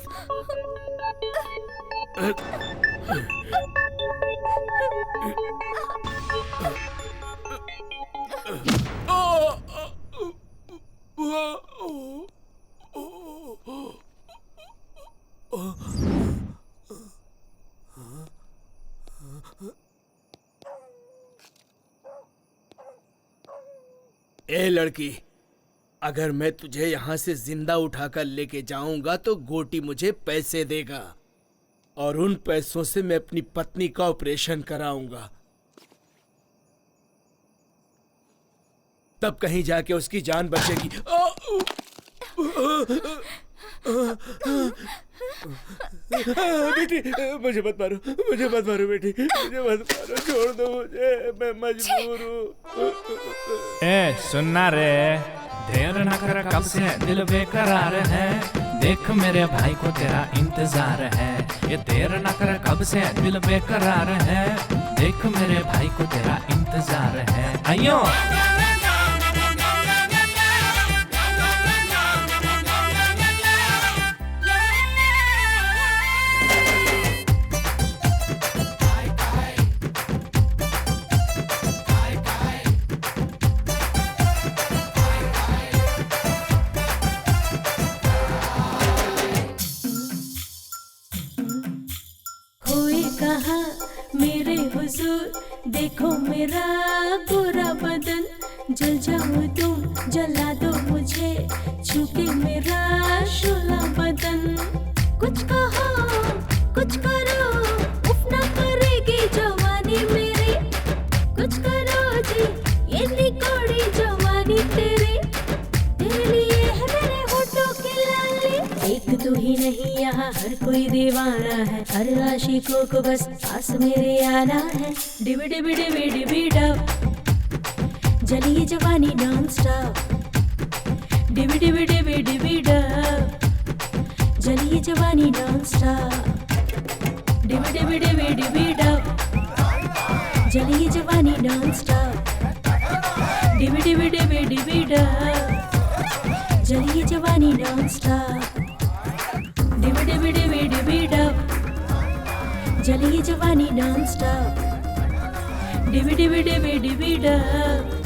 ए लड़की, अगर मैं तुझे यहाँ से जिंदा उठाकर लेके जाऊंगा तो गोटी मुझे पैसे देगा, और उन पैसों से मैं अपनी पत्नी का ऑपरेशन कराऊंगा। तब कहीं जाके उसकी जान बचेगी। बेटी मुझे मत मारो, मुझे मत मारो बेटी, मुझे मत मारो, छोड़ दो मुझे, मैं मजबूर हूँ। ए सुनना रे, देर न कर, कब से दिल बेकरार है, देख मेरे भाई को तेरा इंतजार है। ये देर न कर, कब से दिल बेकरार है, देख मेरे भाई को तेरा इंतजार है। आइयो मेरे हुजूर देखो मेरा गोरा बदन, जल जाऊं तुम जला दो मुझे, छूके मेरा शोला बदन। कुछ कहो कुछ करो, उफ ना करेगी जवानी मेरी, कुछ करो जी ये निकोड़ी जवानी तेरी, तेरे लिए है मेरे होठों की लाली। एक तू ही नहीं यहाँ हर कोई दीवाना है, हर आशिकों को बस पास मेरे आना है। डिबी डिबी डिबी डिबी डब, जली जवानी नॉन स्टॉप। डिबी डिबी डिबी डिबी डब, जली जवानी नॉन स्टॉप। डिबी डिबी डिबी डिबी डब, जली जवानी नॉन स्टॉप। डिबी डिबी डिबी डिबी डब, जली जवानी नॉन स्टॉप। डिबी डिबी डिबी डिबी डब, जली जवानी नॉन स्टॉप। डिबी डिबी डिबी डिबी डब,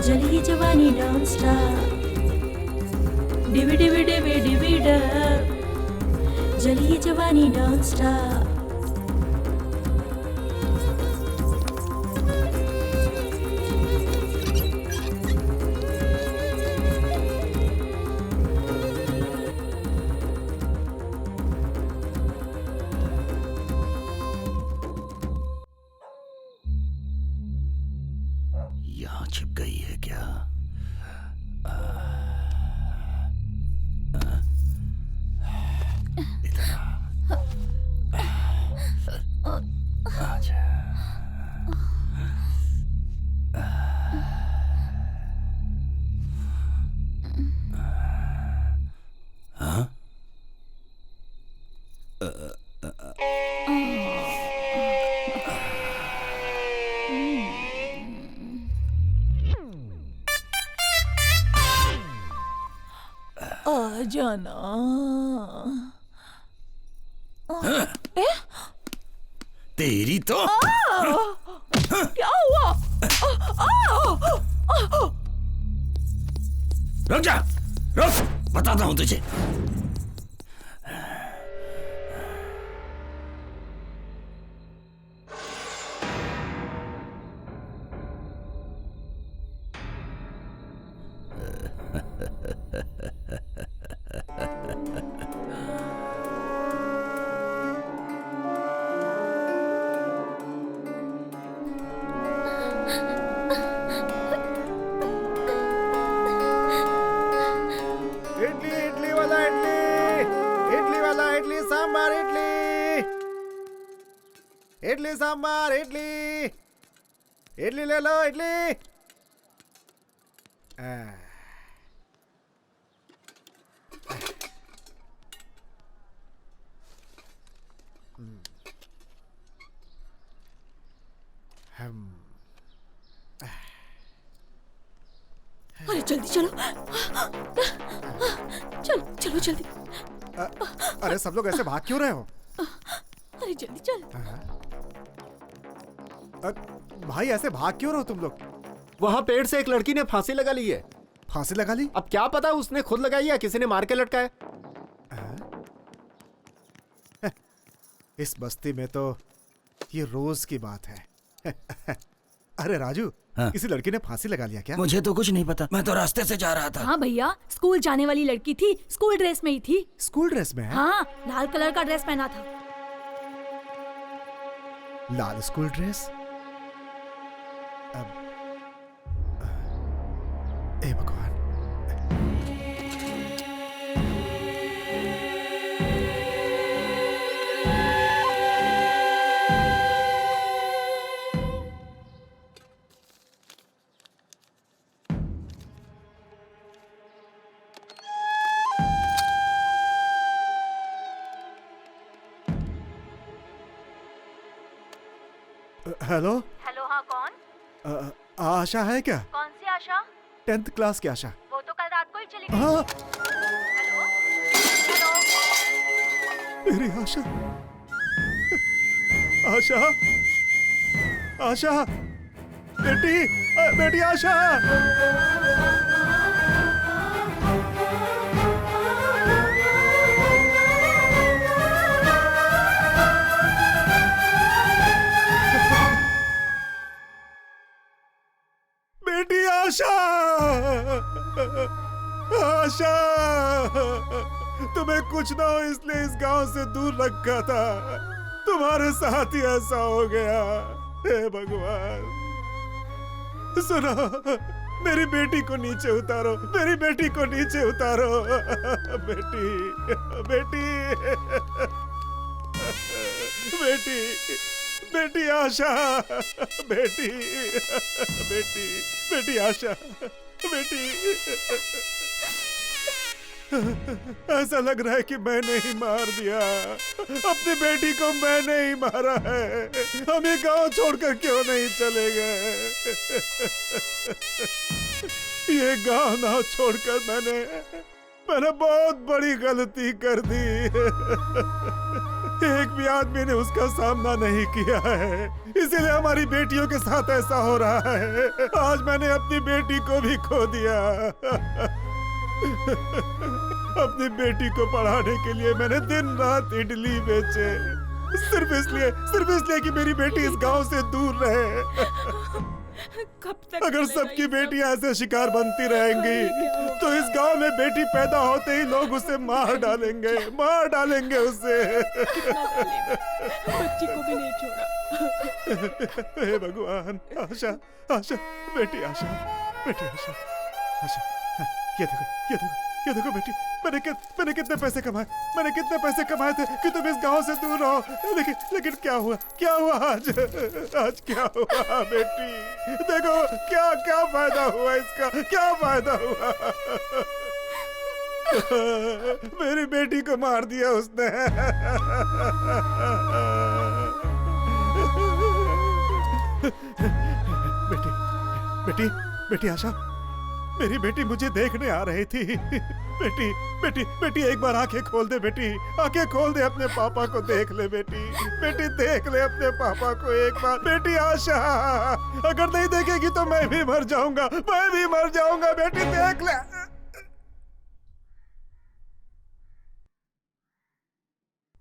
जली जवानी नॉन स्टॉप। डिबी डिबी डिबी डिबी डब, जली जवानी नॉन स्टॉप। यहाँ छिप गई है क्या? आ जाना। तेरी तो क्या हुआ? रुक जा, रुक, बताता हूं तुझे। इडली सांबार, इडली इडली ले लो, इडली। अरे जल्दी चलो, चलो चलो जल्दी। अरे सब लोग ऐसे भाग क्यों रहे हो? अरे जल्दी चल। भाई ऐसे भाग क्यों रहे हो तुम लोग? वहाँ पेड़ से एक लड़की ने फांसी लगा ली है। फांसी लगा ली? अब क्या पता उसने खुद लगाई या किसी ने मार के लटकाया। इस बस्ती में तो ये रोज की बात है। अरे राजू, हाँ? किसी लड़की ने फांसी लगा लिया क्या? मुझे तो कुछ नहीं पता, मैं तो रास्ते से जा रहा था। हाँ भैया, स्कूल जाने वाली लड़की थी, स्कूल ड्रेस में ही थी। स्कूल ड्रेस में है? हाँ, लाल कलर का ड्रेस पहना था। लाल स्कूल ड्रेस? हेलो। हेलो, हाँ कौन? आशा है क्या? कौन सी आशा? 10th क्लास की आशा। वो तो कल रात को ही चली गई। हाँ। Hello hello. मेरी आशा। आशा, आशा, बेटी, बेटी आशा। बेटी आशा, आशा, तुम्हें कुछ ना हो इसलिए इस गांव से दूर रखा था, तुम्हारे साथ ही ऐसा हो गया। हे भगवान, सुनो, मेरी बेटी को नीचे उतारो, मेरी बेटी को नीचे उतारो। बेटी, बेटी, बेटी, बेटी आशा, बेटी, बेटी, बेटी आशा, बेटी। ऐसा लग रहा है कि मैंने ही मार दिया, अपनी बेटी को मैंने ही मारा है। हम ये गांव छोड़कर क्यों नहीं चले गए? ये गांव ना छोड़कर मैंने बहुत बड़ी गलती कर दी। एक भी आदमी ने उसका सामना नहीं किया है, इसीलिए हमारी बेटियों के साथ ऐसा हो रहा है। आज मैंने अपनी बेटी को भी खो दिया। अपनी बेटी को पढ़ाने के लिए मैंने दिन रात इडली बेचे, सिर्फ इसलिए कि मेरी बेटी इस गांव से दूर रहे। कब तक अगर सबकी बेटियां ऐसे शिकार बनती रहेंगी तो इस गांव में बेटी पैदा होते ही लोग उसे मार डालेंगे उसे। बच्ची को भी नहीं छोड़ा। हे भगवान, आशा, आशा, बेटी आशा, बेटी आशा, आशा, ये देखो बेटी, मैंने कितने पैसे कमाए थे कि तुम इस गांव से दूर रहो। लेकिन क्या हुआ आज क्या हुआ बेटी? देखो क्या फायदा हुआ इसका, क्या फायदा हुआ? मेरी बेटी को मार दिया उसने। बेटी आशा, मेरी बेटी मुझे देखने आ रही थी। बेटी एक बार आंखें खोल दे बेटी, आंखें खोल दे, अपने पापा को देख ले बेटी, देख ले अपने पापा को एक बार। बेटी आशा, अगर नहीं देखेगी तो मैं भी मर जाऊंगा, बेटी देख ले।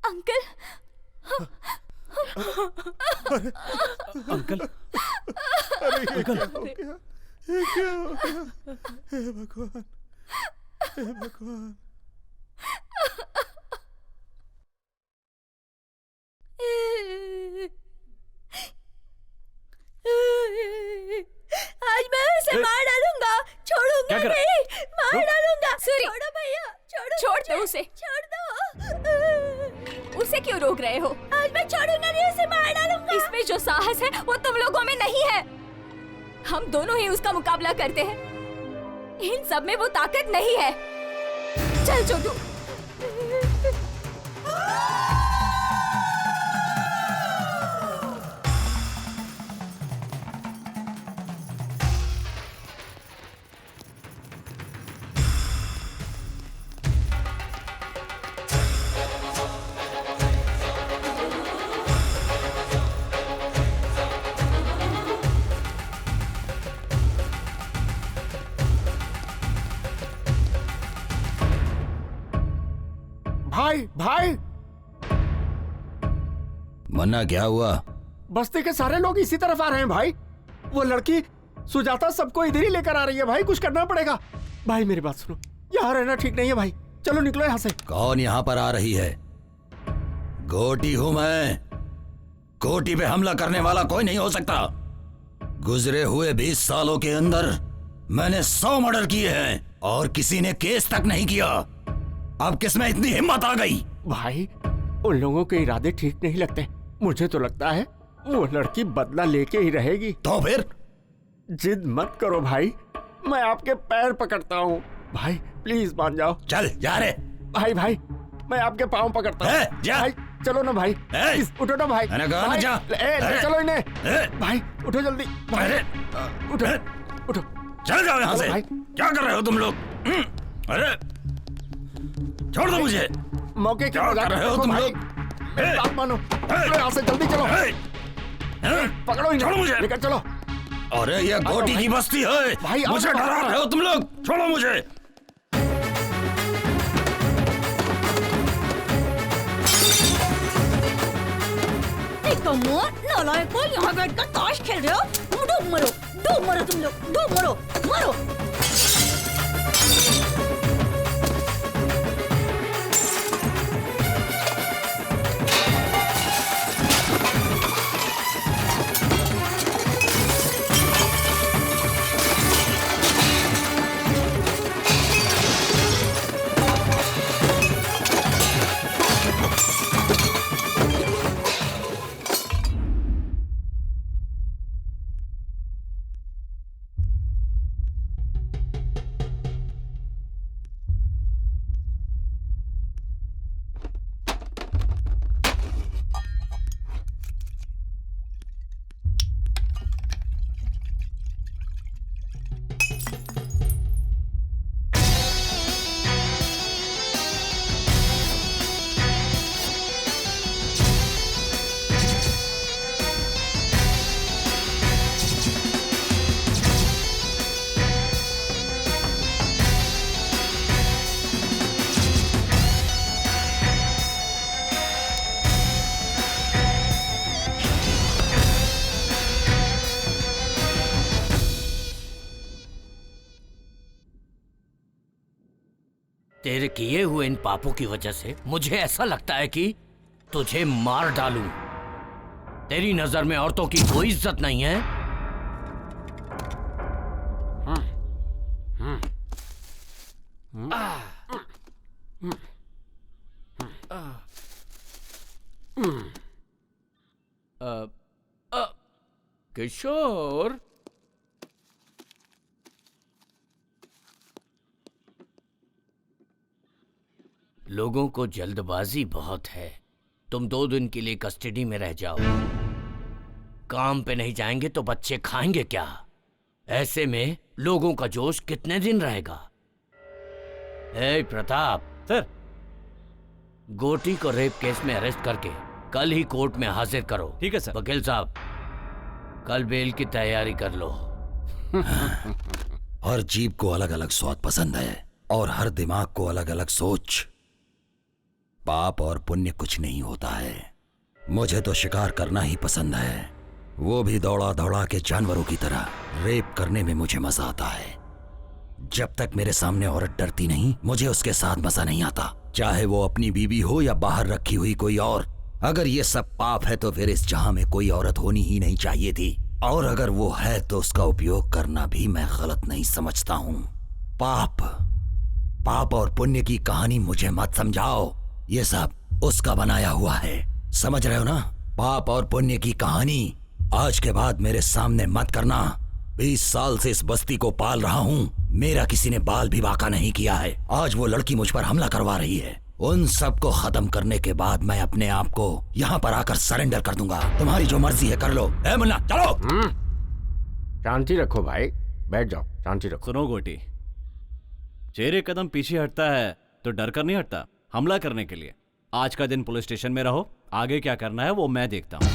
अंकल, अंकल, अरे क्या हो गया? हे भगवान, हे भगवान। आज मैं उसे मार डालूंगा, छोड़ूंगा नहीं, मार डालूंगा। छोड़ो भैया, छोड़ दो उसे, छोड़ दो। उसे क्यों रोक रहे हो? आज मैं छोड़ूंगा नहीं, उसे मार डालूंगा। इसमें जो साहस है वो तुम लोगों में नहीं है। हम दोनों ही उसका मुकाबला करते हैं, इन सब में वो ताकत नहीं है। चल छोटू। भाई, मन्ना क्या हुआ? बस्ती के सारे लोग इसी तरफ आ रहे हैं भाई। वो लड़की सुजाता सबको इधर ही लेकर आ रही है भाई, कुछ करना पड़ेगा। भाई मेरी बात सुनो, यहाँ रहना ठीक नहीं है भाई, चलो निकलो यहाँ से। कौन यहाँ पर आ रही है? गोटी हूं मैं। गोटी पे हमला करने वाला कोई नहीं हो सकता। गुजरे हुए 20 सालों के अंदर मैंने 100 मर्डर किए हैं और किसी ने केस तक नहीं किया। अब किसमें इतनी हिम्मत आ गई? भाई उन लोगों के इरादे ठीक नहीं लगते। मुझे तो लगता है वो लड़की बदला लेके ही रहेगी। तो फिर? जिद मत करो भाई, मैं आपके पैर पकड़ता हूँ। भाई प्लीज मान जाओ। चल जा रे। भाई मैं आपके पाँव पकड़ता हूँ। जा। चलो ना भाई, उठो ना भाई। मैंने कहा ना जा। ले चलो इन्हें। भाई उठो जल्दी। भाई उठो उठो। चल जाओ यहाँ से। क्या कर रहे हो तुम लोग? अरे छोड़ दो मुझे। मौके की क्या कर रहे हो तुम लोग? बात मानो, यहाँ से जल्दी चलो। पकड़ो इन्हें, छोड़ो मुझे। लेकर चलो। अरे ये गोटी की बस्ती है भाई, मुझे डरा रहे हो तुम लोग। छोड़ो मुझे। नालायक, यहाँ बैठकर ताश खेल रहे हो। डूब मरो तुम लोग, डूब मरो। तेरे किए हुए इन पापों की वजह से मुझे ऐसा लगता है कि तुझे मार डालूं। तेरी नजर में औरतों की कोई इज्जत नहीं है। किशोर, लोगों को जल्दबाजी बहुत है। तुम 2 दिन के लिए कस्टडी में रह जाओ। काम पे नहीं जाएंगे तो बच्चे खाएंगे क्या? ऐसे में लोगों का जोश कितने दिन रहेगा? ए प्रताप सर, गोटी को रेप केस में अरेस्ट करके कल ही कोर्ट में हाजिर करो। ठीक है सर। वकील साहब, कल बेल की तैयारी कर लो। हर जीभ को अलग अलग स्वाद पसंद है और हर दिमाग को अलग अलग सोच। पाप और पुण्य कुछ नहीं होता है। मुझे तो शिकार करना ही पसंद है, वो भी दौड़ा दौड़ा के जानवरों की तरह। रेप करने में मुझे मजा आता है। जब तक मेरे सामने औरत डरती नहीं, मुझे उसके साथ मजा नहीं आता, चाहे वो अपनी बीवी हो या बाहर रखी हुई कोई और। अगर ये सब पाप है तो फिर इस जहां में कोई औरत होनी ही नहीं चाहिए थी, और अगर वो है तो उसका उपयोग करना भी मैं गलत नहीं समझता हूं। पाप और पुण्य की कहानी मुझे मत समझाओ, ये सब उसका बनाया हुआ है। समझ रहे हो ना? पाप और पुण्य की कहानी आज के बाद मेरे सामने मत करना। 20 साल से इस बस्ती को पाल रहा हूँ, मेरा किसी ने बाल भी बांका नहीं किया है। आज वो लड़की मुझ पर हमला करवा रही है। उन सब को खत्म करने के बाद मैं अपने आप को यहाँ पर आकर सरेंडर कर दूंगा। तुम्हारी जो मर्जी है कर लो। ए मुन्ना, चलो। शांति रखो भाई, बैठ जाओ, शांति रखो। सुनो गोटी, चेहरे कदम पीछे हटता है तो डर कर नहीं हटता, हमला करने के लिए। आज का दिन पुलिस स्टेशन में रहो, आगे क्या करना है वो मैं देखता हूँ।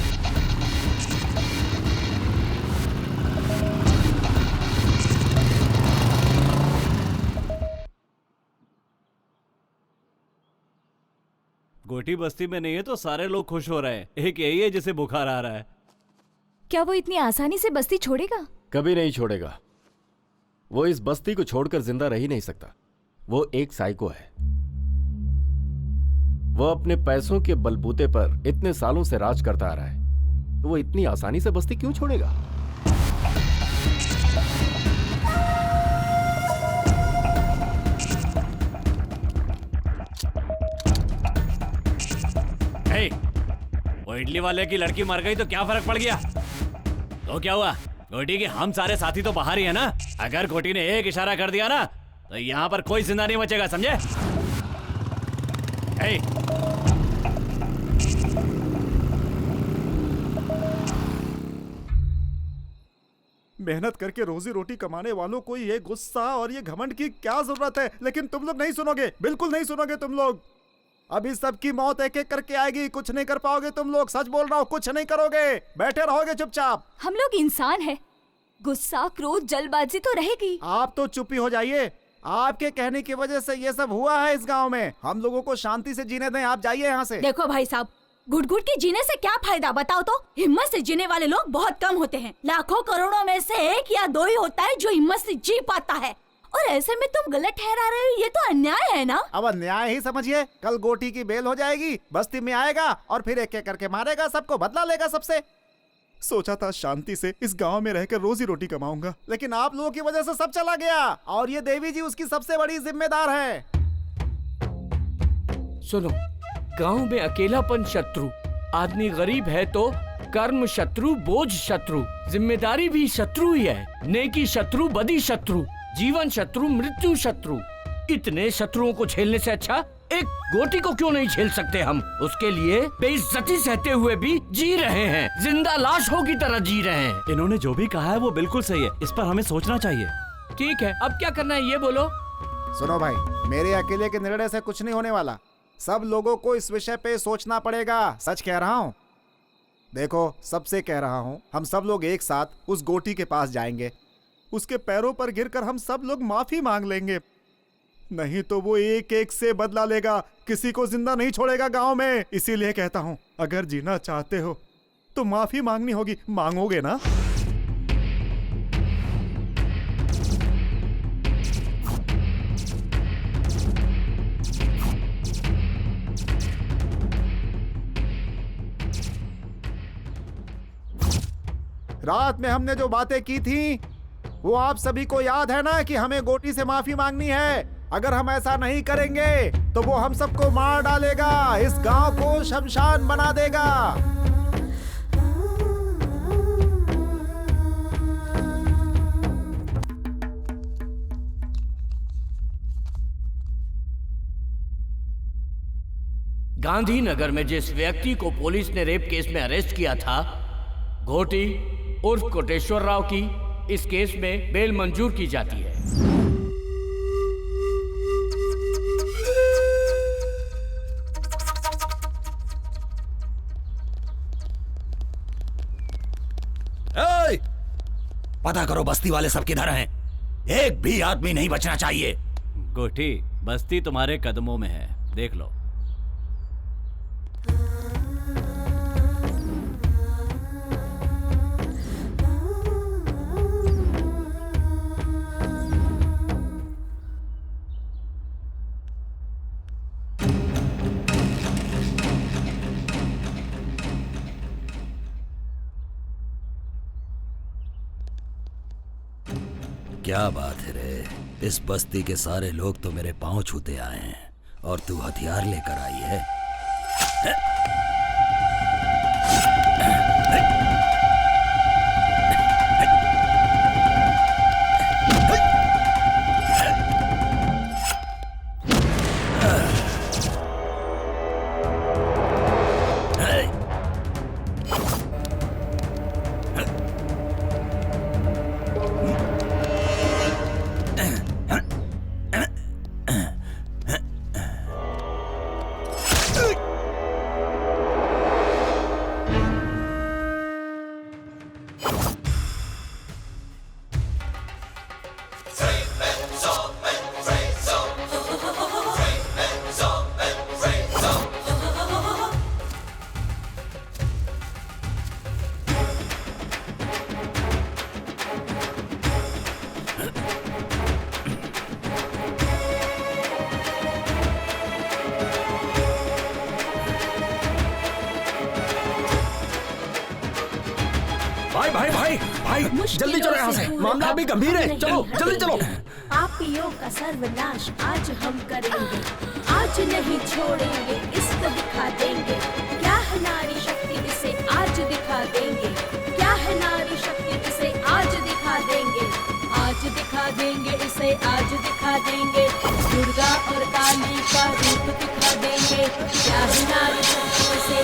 गोटी बस्ती में नहीं है तो सारे लोग खुश हो रहे हैं। एक यही है जिसे बुखार आ रहा है। क्या वो इतनी आसानी से बस्ती छोड़ेगा? कभी नहीं छोड़ेगा। वो इस बस्ती को छोड़कर जिंदा रह ही नहीं सकता। वो एक साइको है। वो अपने पैसों के बलबूते पर इतने सालों से राज करता आ रहा है, तो वो इतनी आसानी से बस्ती क्यों छोड़ेगा? वो इडली वाले की लड़की मर गई तो क्या फर्क पड़ गया? तो क्या हुआ? गोटी के हम सारे साथी तो बाहर ही है ना। अगर गोटी ने एक इशारा कर दिया ना तो यहाँ पर कोई जिंदा नहीं बचेगा, समझे? मेहनत करके रोजी रोटी कमाने वालों को ये गुस्सा और ये घमंड की क्या जरूरत है? लेकिन तुम लोग नहीं सुनोगे, बिल्कुल नहीं सुनोगे तुम लोग। अभी सबकी मौत एक एक करके आएगी, कुछ नहीं कर पाओगे तुम लोग। सच बोल रहा हूँ, कुछ नहीं करोगे, बैठे रहोगे चुपचाप। हम लोग इंसान हैं, गुस्सा क्रोध जल्दबाजी तो रहेगी। आप तो चुप ही हो जाइए। आपके कहने की वजह से ये सब हुआ है इस गांव में। हम लोगों को शांति से जीने दें, आप जाइए यहाँ से। देखो भाई साहब, घुट घुट के जीने से क्या फायदा बताओ तो? हिम्मत से जीने वाले लोग बहुत कम होते हैं। लाखों करोड़ों में से 1 या 2 ही होता है जो हिम्मत से जी पाता है। और ऐसे में तुम गलत ठहरा रहे हो, ये तो अन्याय है ना। अब अन्याय ही समझिए। कल गोटी की बेल हो जाएगी, बस्ती में आएगा और फिर एक एक करके मारेगा सबको, बदला लेगा सबसे। सोचा था शांति से इस गांव में रहकर रोजी रोटी कमाऊंगा, लेकिन आप लोगों की वजह से सब चला गया। और ये देवी जी उसकी सबसे बड़ी जिम्मेदार है। सुनो, गांव में अकेलापन शत्रु, आदमी गरीब है तो कर्म शत्रु, बोझ शत्रु, जिम्मेदारी भी शत्रु ही है। नेकी शत्रु, बदी शत्रु, जीवन शत्रु, मृत्यु शत्रु। इतने शत्रुओं को झेलने से अच्छा एक गोटी को क्यों नहीं झेल सकते हम? उसके लिए बेइज्जती सहते हुए भी जी रहे हैं, जिंदा लाशों की तरह जी रहे हैं। इन्होंने जो भी कहा है वो बिल्कुल सही है, इस पर हमें सोचना चाहिए। ठीक है, अब क्या करना है ये बोलो। सुनो भाई, मेरे अकेले के निर्णय से कुछ नहीं होने वाला। सब लोगों को इस विषय पे सोचना पड़ेगा। सच कह रहा हूँ, देखो सबसे कह रहा हूँ, हम सब लोग एक साथ उस गोटी के पास जाएंगे। उसके पैरों पर गिरकर हम सब लोग माफी मांग लेंगे, नहीं तो वो एक एक से बदला लेगा, किसी को जिंदा नहीं छोड़ेगा गांव में। इसीलिए कहता हूँ, अगर जीना चाहते हो तो माफी मांगनी होगी। मांगोगे ना? रात में हमने जो बातें की थी वो आप सभी को याद है ना, कि हमें गोटी से माफी मांगनी है। अगर हम ऐसा नहीं करेंगे तो वो हम सबको मार डालेगा, इस गांव को शमशान बना देगा। गांधीनगर में जिस व्यक्ति को पुलिस ने रेप केस में अरेस्ट किया था, घोटी उर्फ कोटेश्वर राव की इस केस में बेल मंजूर की जाती है। पता करो बस्ती वाले सब किधर हैं। एक भी आदमी नहीं बचना चाहिए। गोटी, बस्ती तुम्हारे कदमों में है, देख लो। क्या बात है रे, इस बस्ती के सारे लोग तो मेरे पांव छूते आए हैं और तू हथियार लेकर आई है। जल्दी चलो यहाँ से, मामला अभी गंभीर है। चलो जल्दी चलो। पापियों का सर्वनाश आज हम करेंगे, आज नहीं छोड़ेंगे, इसको दिखा देंगे। क्या है नारी शक्ति, इसे आज दिखा देंगे। क्या है नारी शक्ति, इसे आज दिखा देंगे। आज दिखा देंगे, इसे आज दिखा देंगे। दुर्गा और काली का रूप दिखा देंगे। क्या है नारी शक्ति, इसे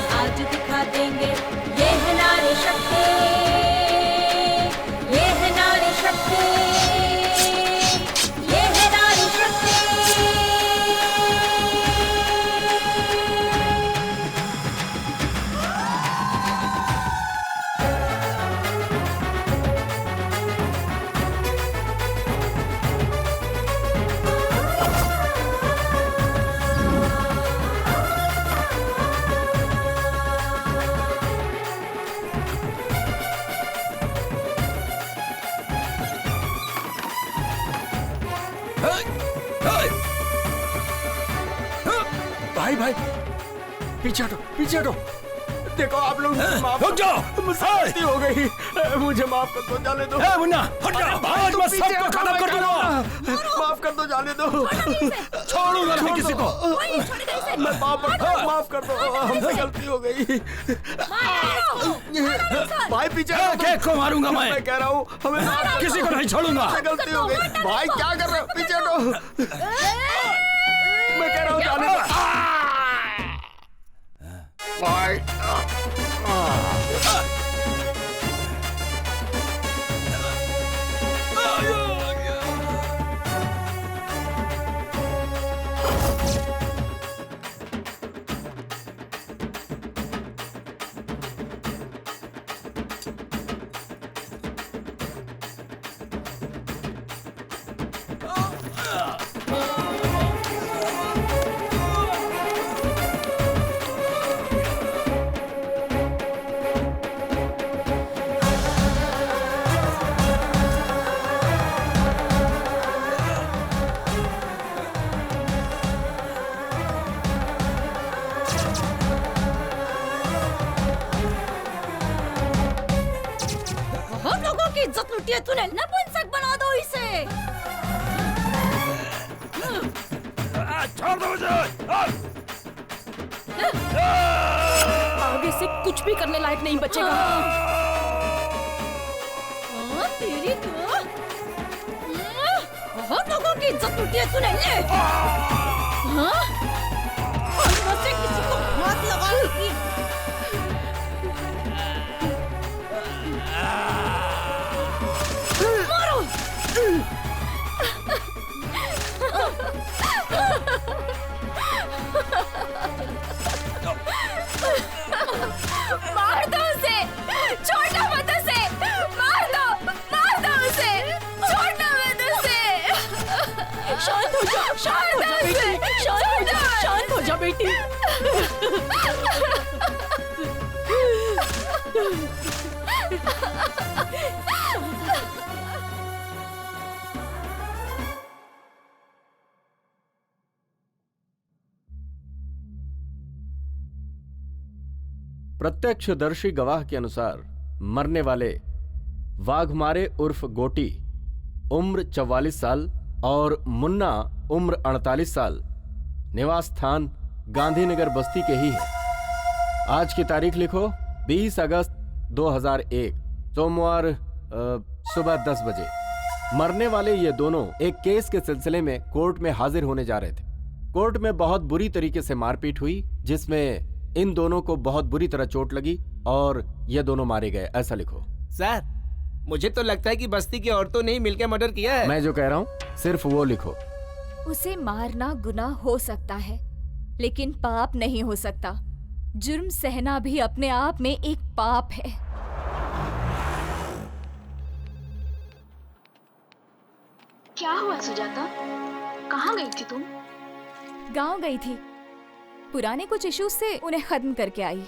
भाई भाई पीछे हटो, पीछे हटो। देखो आप लोग मुझे माफ रुक जाओ। मुझसे गलती हो गई, मुझे माफ कर दो, जाने दो। मुन्ना हट जा, आज मैं सबको खत्म कर दूंगा। माफ कर दो, जाने दो। छोड़ूंगा नहीं किसी को। मैं माफ कर दो, हमसे गलती हो गई। भाई पीछे केक को मारूंगा मैं कह रहा हूँ, हमें किसी को नहीं छोड़ूंगा। हमसे गलती हो गई। भाई क्या कर रहे हो, पीछे हटो। मैं कह रहा हूँ जाने दो। भाई हम लोगों की इज्जत लुटी है तूने, नपुंसक बना दो इसे। छोड़ दो मुझे। आगे से कुछ भी करने लायक नहीं बचेगा। तेरी तो हम लोगों की इज्जत लुटी है तूने। ले मुझसे किसी को हाथ लगाने की मारो। मार दो उसे, छोड़ना मत उसे, मार दो उसे, छोड़ना मत उसे। शांत हो जा, शांत हो जा बेटी, शांत हो जा बेटी। प्रत्यक्षदर्शी गवाह के अनुसार मरने वाले वाघमारे उर्फ गोटी उम्र 44 साल और मुन्ना उम्र 48 साल निवास स्थान गांधीनगर बस्ती के ही है। आज की तारीख लिखो 20 अगस्त 2001 सोमवार सुबह 10 बजे। मरने वाले ये दोनों एक केस के सिलसिले में कोर्ट में हाजिर होने जा रहे थे। कोर्ट में बहुत बुरी तरीके से मारपीट हुई जिसमें इन दोनों को बहुत बुरी तरह चोट लगी और ये दोनों मारे गए, ऐसा लिखो। सर मुझे तो लगता है कि बस्ती की औरतों ने ही मिलकर मर्डर किया है। मैं जो कह रहा हूँ सिर्फ वो लिखो। उसे मारना गुनाह हो सकता है लेकिन पाप नहीं हो सकता। जुर्म सहना भी अपने आप में एक पाप है। क्या हुआ सुजाता, कहाँ गई थी तुम? गांव गई थी, पुराने कुछ इश्यूज से उन्हें खत्म करके आई।